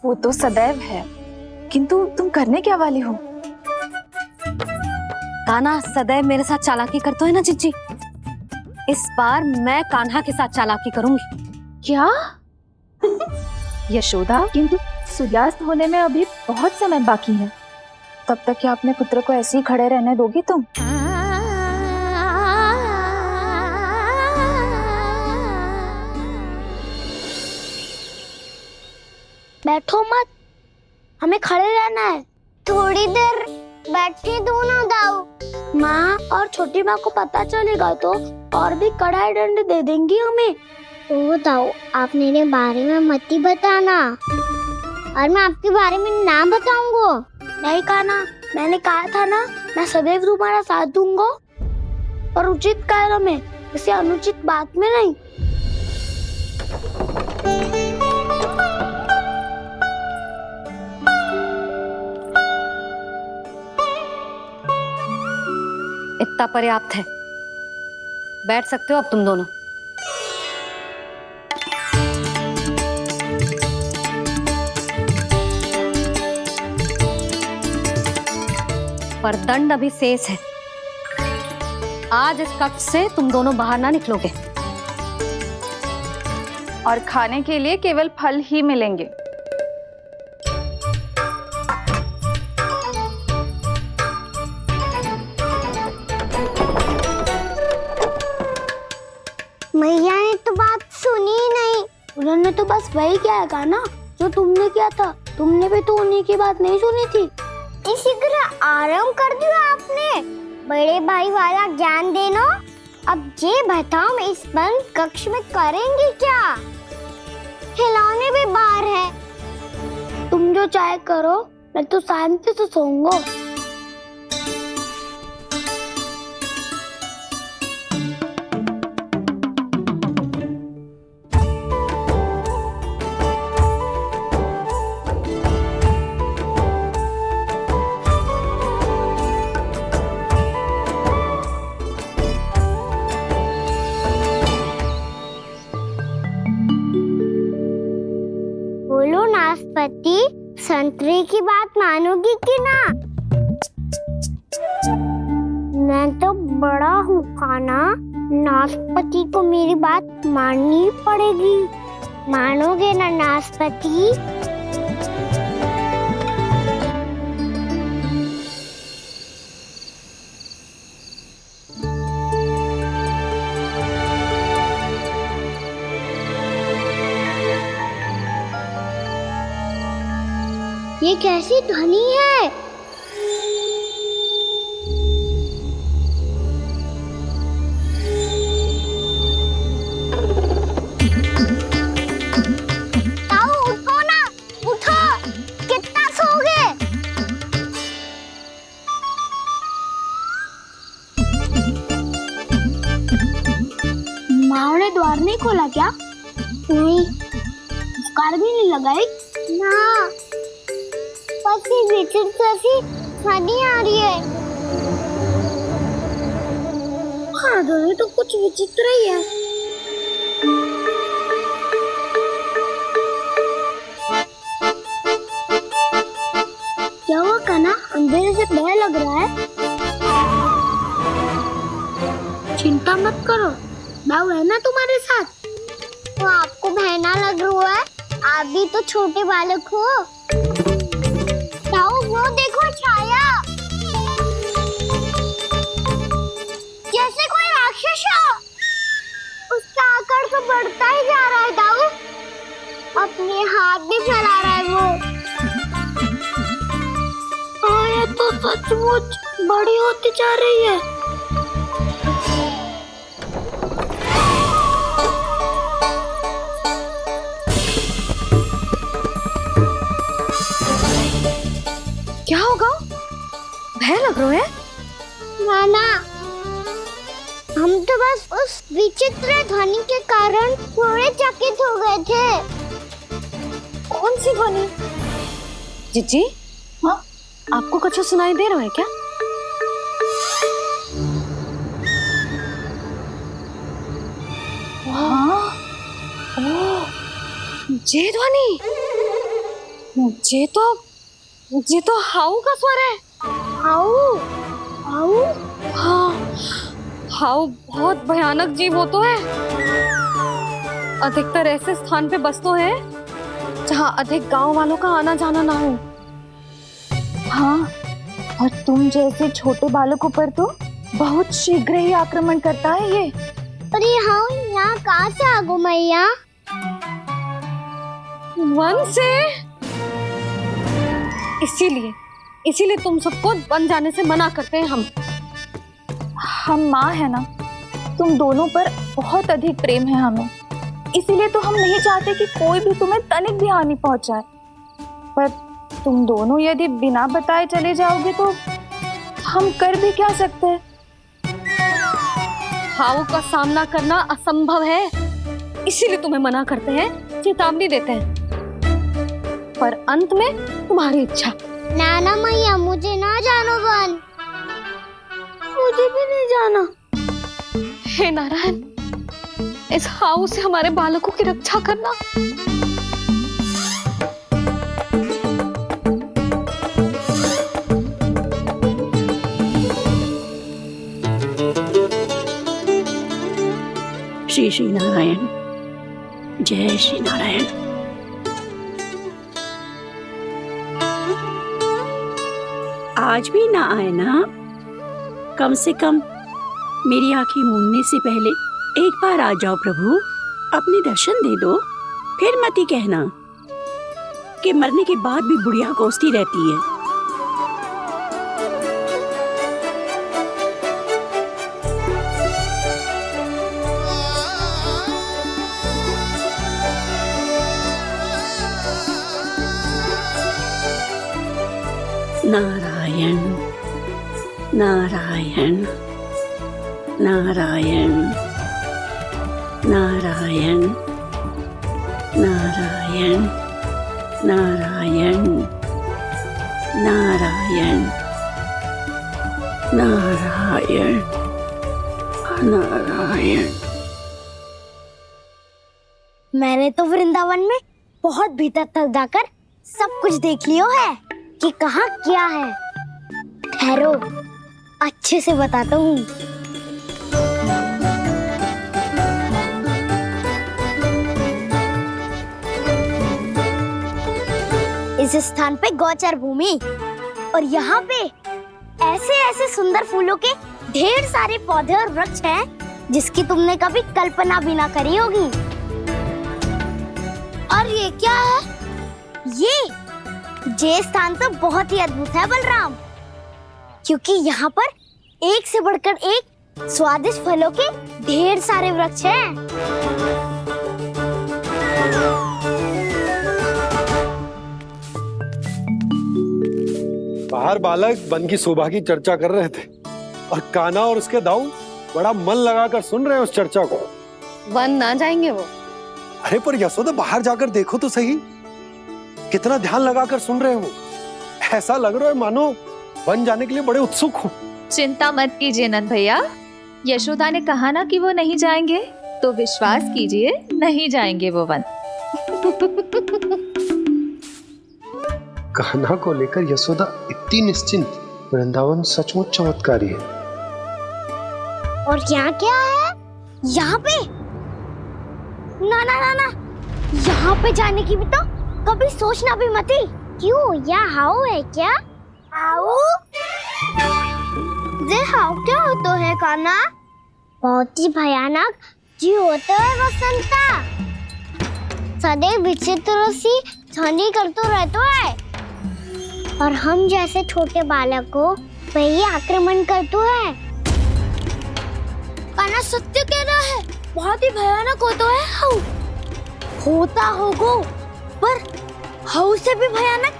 वो तो सदैव है, किंतु तुम करने क्या वाली हो? कान्हा सदैव मेरे साथ चालाकी करता है ना जीजी, इस बार मैं कान्हा के साथ चालाकी करूंगी। क्या? यशोदा, किंतु सूर्यास्त होने में अभी बहुत समय बाकी है, तब तक क्या अपने पुत्र को ऐसे ही खड़े रहने दोगी तुम? बैठो मत, हमें खड़े रहना है। थोड़ी देर बैठे दो ना दाऊ। माँ और छोटी माँ को पता चलेगा तो और भी कड़ा दंड दे देंगी हमें। ओ दाऊ, आप मेरे बारे में मत ही बताना, और मैं आपके बारे में ना बताऊंगा। नहीं कान्हा, मैंने कहा था ना, मैं सदैव तुम्हारा साथ दूंगा, और उचित कार्य में, किसी अनुचित बात में नहीं। इतना पर्याप्त है, बैठ सकते हो अब तुम दोनों। पर दंड अभी शेष है। आज इस कक्ष से तुम दोनों बाहर ना निकलोगे, और खाने के लिए केवल फल ही मिलेंगे। मैया ने तो बात सुनी ही नहीं। उन्होंने तो बस वही किया ना जो तुमने किया था। तुमने भी तो उन्हीं की बात नहीं सुनी थी। इसी तरह आराम कर दिया आपने। बड़े भाई वाला ज्ञान देना। अब ये बताओ, इस बंद कक्ष में करेंगे क्या? खिलौने भी बाहर है। तुम जो चाहे करो, मैं तो शांति से सोऊंगा। बोलो नाशपाती, संतरे की बात मानोगी कि ना? मैं तो बड़ा हूँ कान्हा, नाशपाती को मेरी बात माननी पड़ेगी। मानोगे ना नाशपाती? ये कैसी ध्वनि है? ताऊ उठो ना, उठो, कितना सोओगे? माँ ने द्वार नहीं खोला क्या? नहीं। कार भी नहीं लगाई? ना। ध्वनि आ रही है। हाँ, ध्वनि तो कुछ विचित्र ही है। क्या हुआ कान्हा, अंधेरे से भय लग रहा है? चिंता मत करो, बाऊ है ना तुम्हारे साथ? तो आपको बहना लग रहा है, आप भी तो छोटे बालक हो। बाऊ वो देखो छाया, जैसे कोई राक्षस हो। उसका आकार तो बढ़ता ही जा रहा है दाऊ, अपने हाथ भी फैला रहा है वो। हाँ ये तो सचमुच बड़ी होती जा रही है। क्या होगा? भय लग रहा है? नाना, हम तो बस उस विचित्र ध्वनि के कारण थोड़े चकित हो गए थे। कौन सी ध्वनि? जीजी, हाँ, आपको कुछ सुनाई दे रहा है क्या? हाँ, ओह, ये ध्वनि, ये तो हाउ का स्वर है। हाउ? हाउ? हाँ, हाउ बहुत भयानक जीव हो तो है। अधिकतर ऐसे स्थान पे बस तो है जहाँ अधिक गांव वालों का आना जाना ना हो। हाँ, और तुम जैसे छोटे बालकों पर तो बहुत शीघ्र ही आक्रमण करता है ये। पर ये हाउ यहाँ कहाँ से आ गो मैया? वन से। इसीलिए तुम सबको वन जाने से मना करते हैं हम माँ है ना, तुम दोनों पर बहुत अधिक प्रेम है हमें, इसीलिए तो हम नहीं चाहते कि कोई भी तुम्हें तनिक भी हानि पहुंचाए। पर तुम दोनों यदि बिना बताए चले जाओगे तो हम कर भी क्या सकते हैं? हाउ का सामना करना असंभव है, इसीलिए तुम्हें मना करते हैं, चेतावनी देते हैं। पर अंत में तुम्हारी इच्छा। नाना मैया मुझे ना जानो वन, मुझे भी नहीं जाना। हे नारायण, इस हाउ से हमारे बालकों की रक्षा करना। श्री श्री नारायण, जय श्री नारायण। आज भी ना आए ना? कम से कम मेरी आंखें मूंदने से पहले एक बार आ जाओ प्रभु, अपने दर्शन दे दो। फिर मत ही कहना कि मरने के बाद भी बुढ़िया कोसती रहती है। नारायण नारायण नारायण नारायण नारायण नारायण नारायण नारायण नारायण। मैंने तो वृंदावन में बहुत भीतर तक जाकर सब कुछ देख लियो है कि कहाँ क्या है। ठहरो, अच्छे से बताता हूँ। इस स्थान पे गोचर भूमि और यहाँ पे ऐसे ऐसे सुंदर फूलों के ढेर सारे पौधे और वृक्ष हैं जिसकी तुमने कभी कल्पना भी ना करी होगी। और ये क्या है? ये स्थान तो बहुत ही अद्भुत है बलराम, क्योंकि यहाँ पर एक से बढ़कर एक स्वादिष्ट फलों के ढेर सारे वृक्ष हैं। बाहर बालक वन की शोभा की चर्चा कर रहे थे और कान्हा और उसके दाऊ बड़ा मन लगाकर सुन रहे हैं उस चर्चा को। वन ना जाएंगे वो? अरे पर यशोदा बाहर जाकर देखो तो सही, कितना ध्यान लगाकर सुन रहे हो। ऐसा लग रहा है मानो वन जाने के लिए बड़े उत्सुक हो। चिंता मत कीजिए नंद भैया, यशोदा ने कहा ना कि वो नहीं जाएंगे, तो विश्वास कीजिए नहीं जाएंगे वो वन। कान्हा को लेकर यशोदा इतनी निश्चिंत, वृंदावन सचमुच चमत्कारी है। और यहाँ क्या है? यहाँ पे? ना ना ना ना, यहाँ पे जाने की भी तो कभी सोचना भी मत ही। क्यों, यह हाउ है क्या? हाउ? ये हाउ क्या होता है काना? बहुत ही भयानक जी होता है वसंता। सदैव विचित्र सी ध्वनि करते रहता है और हम जैसे छोटे बालक को वही आक्रमण करते है। काना सत्य कह रहा है, बहुत ही भयानक होता है हाउ। होता होगा, पर हाउ से भी भयानक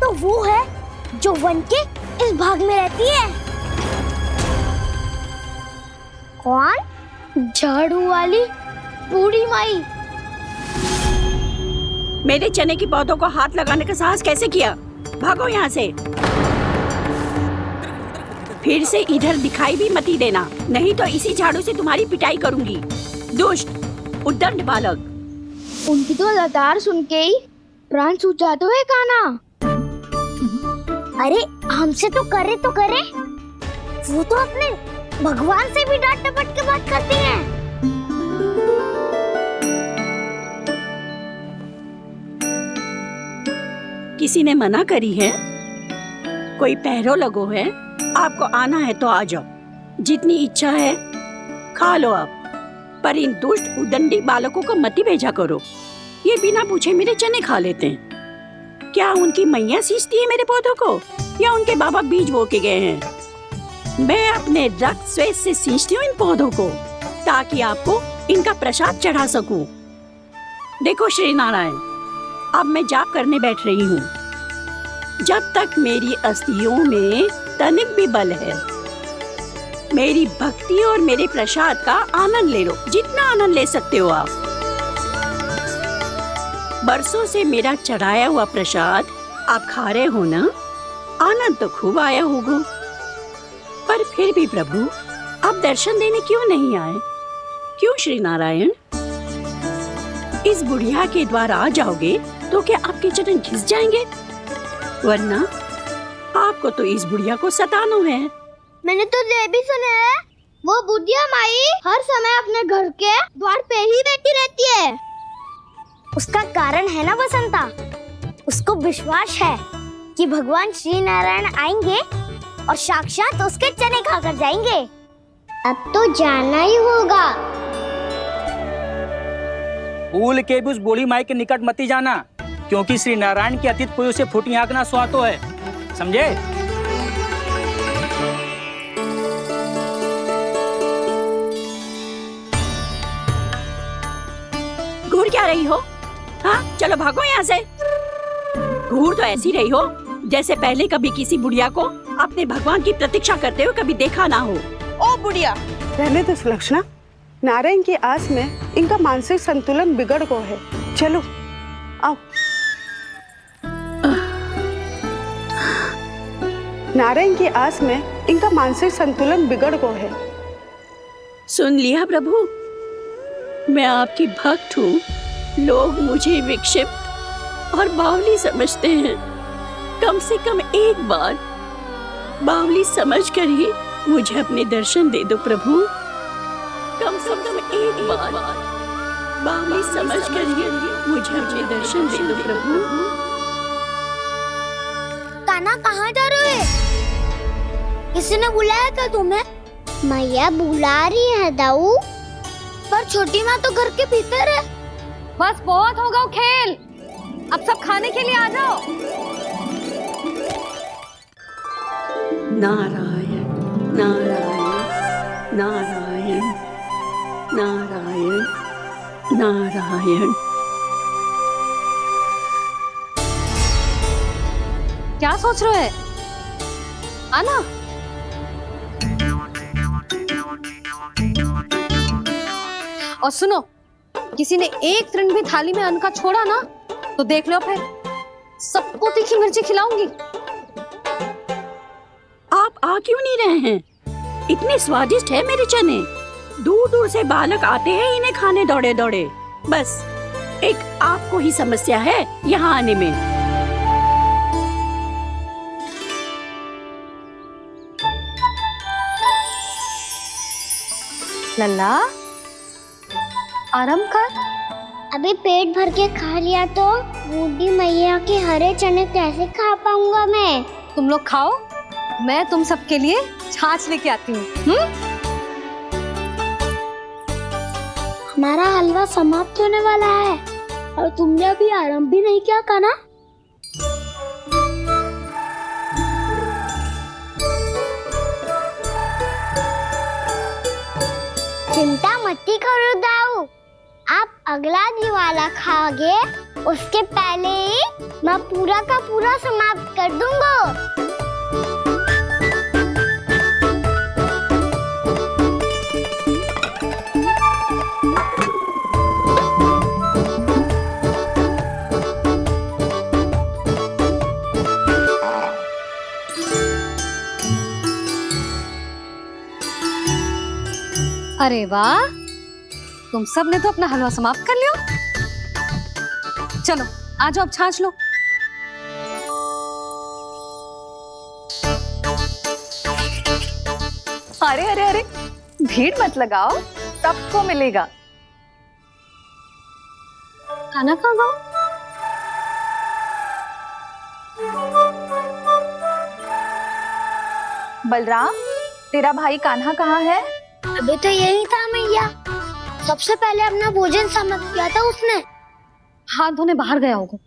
तो वो है जो वन के इस भाग में रहती है। कौन? झाड़ू वाली बूढ़ी माई। मेरे चने की पौधों को हाथ लगाने का साहस कैसे किया? भागो यहाँ से। फिर से इधर दिखाई भी मत देना, नहीं तो इसी झाड़ू से तुम्हारी पिटाई करूंगी। दुष्ट, उद्दंड बालक। उनकी तो लतार सुन के ही प्राण सूझ जाते हैं काना। अरे हमसे तो करे, वो तो अपने भगवान से भी डांट डपट के बात करती हैं। किसी ने मना करी है? कोई पहरो लगो है? आपको आना है तो आ जाओ, जितनी इच्छा है खा लो आप, पर इन दुष्ट उदंडी बालकों को मत ही भेजा करो। ये बिना पूछे मेरे चने खा लेते हैं। क्या उनकी मैया सींचती है मेरे पौधों को, या उनके बाबा बीज बो के गए हैं? मैं अपने रक्त स्वेद से सींचती हूँ इन पौधों को, ताकि आपको इनका प्रसाद चढ़ा सकूं। देखो श्री नारायण, अब मैं जाप करने बैठ रही हूँ। जब तक मेरी अस्थियों में तनिक भी बल है, मेरी भक्ति और मेरे प्रसाद का आनंद ले लो, जितना आनंद ले सकते हो आप। बरसों से मेरा चढ़ाया हुआ प्रसाद आप खा रहे हो ना, आनंद तो खूब आया होगा। पर फिर भी प्रभु, आप दर्शन देने क्यों नहीं आए? क्यों श्री नारायण? इस बुढ़िया के द्वार आ जाओगे तो क्या आपके चरण घिस जाएंगे? वरना आपको तो इस बुढ़िया को सताना है। मैंने तो ये भी सुना है, वो बुढ़िया माई हर समय अपने घर के द्वार पे ही बैठी रहती है। उसका कारण है ना बसंता, उसको विश्वास है कि भगवान श्री नारायण आएंगे और साक्षात उसके चने खाकर जाएंगे। अब तो जाना ही होगा। भूल के भी उस बूढ़ी माई के निकट मत ही जाना, क्योंकि श्री नारायण की अतीत कोई उसे फूटी आंख ना सुहातो है, समझे? घूर क्या रही हो? हाँ, चलो भागो यहाँ से। घूर तो ऐसी रही हो जैसे पहले कभी किसी बुढ़िया को अपने भगवान की प्रतीक्षा करते हुए कभी देखा ना हो। ओ बुढ़िया, रहने दो सुलक्षणा, नारायण की आस में इनका मानसिक संतुलन बिगड़ गया है। चलो आओ। नारायण की आस में इनका मानसिक संतुलन बिगड़ गया है। सुन लिया प्रभु, मैं आपकी भक्त हूँ। लोग मुझे विक्षिप्त और बावली समझते हैं। कम से कम एक बार बावली समझकर ही मुझे अपने दर्शन दे दो प्रभु। कम से कम एक बार बावली समझकर ही मुझे अपने दर्शन दे दो प्रभु। काना, कहाँ जा रहे हो? किसी ने बुलाया था तुम्हें? मैया बुला रही है दाऊ, पर छोटी माँ तो घर के भीतर है। बस बहुत होगा खेल, अब सब खाने के लिए आ जाओ। नारायण नारायण नारायण नारायण नारायण। क्या सोच रहे हैं? आना। और सुनो, किसी ने एक तृण भी थाली में अन्न का छोड़ा ना, तो देख लो फिर सबको तीखी मिर्ची खिलाऊंगी। आप आ क्यों नहीं रहे हैं? इतने स्वादिष्ट है मेरे चने। दूर दूर से बालक आते हैं इन्हें खाने दौड़े दौड़े। बस एक आपको ही समस्या है यहाँ आने में। लल्ला, आराम कर। अभी पेट भर के खा लिया तो बूढ़ी मैया के हरे चने कैसे खा पाऊंगा मैं? तुम लोग खाओ, मैं तुम सबके लिए छाछ लेके आती हूँ। हमारा हलवा समाप्त होने वाला है और तुमने अभी आराम भी नहीं किया कान्हा। चिंता मत करो दाऊ, आप अगला दिवाला खाओगे उसके पहले ही मैं पूरा का पूरा समाप्त कर दूंगा। अरे वाह, तुम सब ने तो अपना हलवा समाप्त कर लिया। चलो आ जाओ, अब छाछ लो। अरे अरे अरे, भीड़ मत लगाओ, सबको मिलेगा। खाना खा गो। बलराम, तेरा भाई कान्हा कहाँ है? अभी तो यही था मैया, सबसे पहले अपना भोजन समाप्त किया था उसने। हाथ धोने बाहर गया होगा।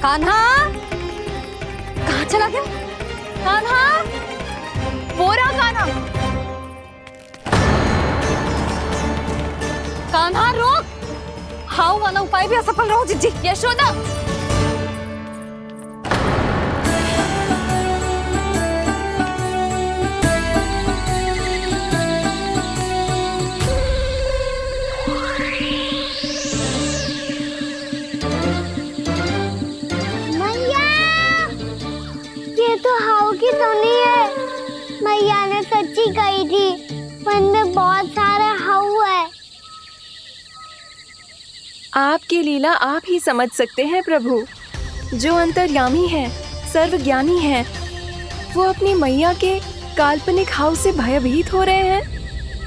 कान्हा कहाँ चला गया? कान्हा, वो रहा कान्हा। कान्हा रोक, हाउ वाला उपाय भी असफल रहो जिज्जी। यशोदा, मैया, ये तो हाउ की धुनी है। मैया ने सच्ची कही थी, वन में बहुत सारे हाउ है। आपकी लीला आप ही समझ सकते हैं प्रभु। जो अंतर्यामी है, सर्वज्ञानी है, वो अपनी मैया के काल्पनिक हाव से भयभीत हो रहे हैं।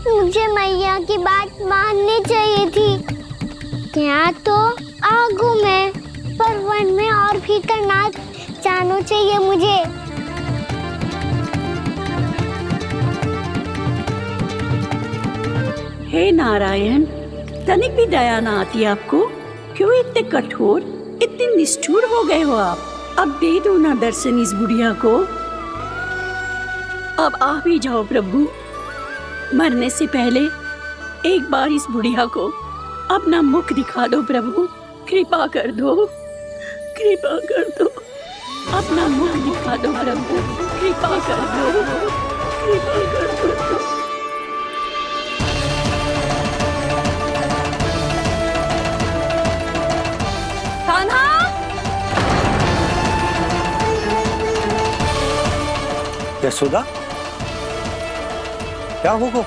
मुझे मैया की बात माननी चाहिए थी। यहाँ तो आगू में, पर वन में और भीतर ना जाना चाहिए मुझे। हे नारायण, तनिक भी दया ना आती आपको? क्यों इतने कठोर, इतने निष्ठुर हो गए हो आप? अब दे दो ना दर्शन इस बुढ़िया को। अब आ भी जाओ प्रभु, मरने से पहले एक बार इस बुढ़िया को अपना मुख दिखा दो प्रभु। कृपा कर दो, कृपा कर दो, अपना मुख दिखा दो प्रभु। कृपा कर दो, कृपा कर दो। कान्हा, यशोदा, क्या होगा?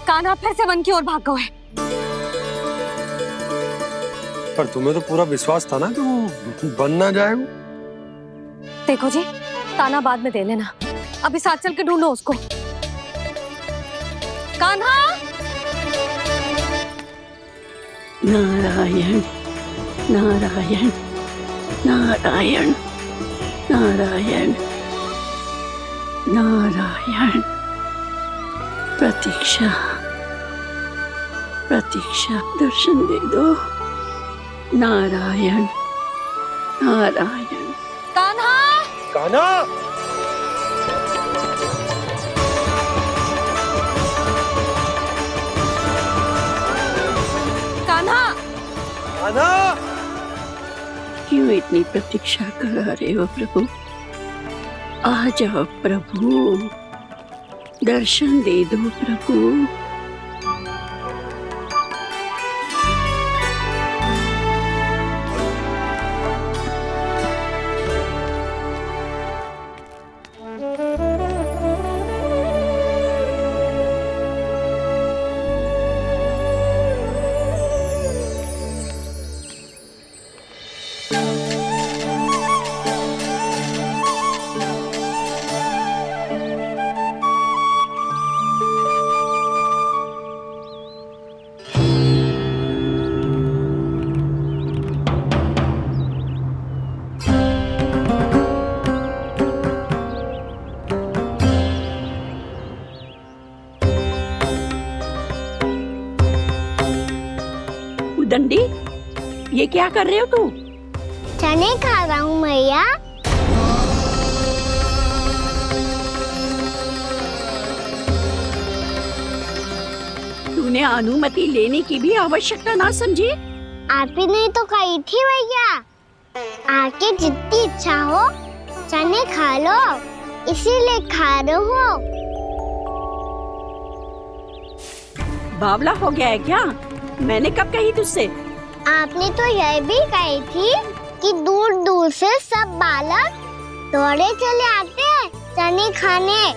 कान्हा फिर से वन की ओर भाग गए। पर तुम्हें तो पूरा विश्वास था ना कि वो बन ना जाए। देखो जी, ताना बाद में दे लेना, अभी साथ चल के ढूंढो उसको। कान्हा, नारायण नारायण नारायण नारायण नारायण। प्रतीक्षा प्रतीक्षा, दर्शन दे दो। नारायण नारायण। कान्हा, कान्हा, कान्हा, कान्हा, क्यों इतनी प्रतीक्षा कर रहे हो प्रभु? आ जाओ प्रभु, दर्शन दे दो प्रभु। ये क्या कर रहे हो तू? चने खा रहा हूँ मैया। तूने अनुमति लेने की भी आवश्यकता ना समझी? आप ही ने तो कही थी भैया, आके जितनी इच्छा हो चने खा लो, इसीलिए खा रहे हो। बावला हो गया है क्या? मैंने कब कही तुझसे? आपने तो यह भी कही थी कि दूर दूर से सब बालक दौड़े चले आते हैं चने खाने।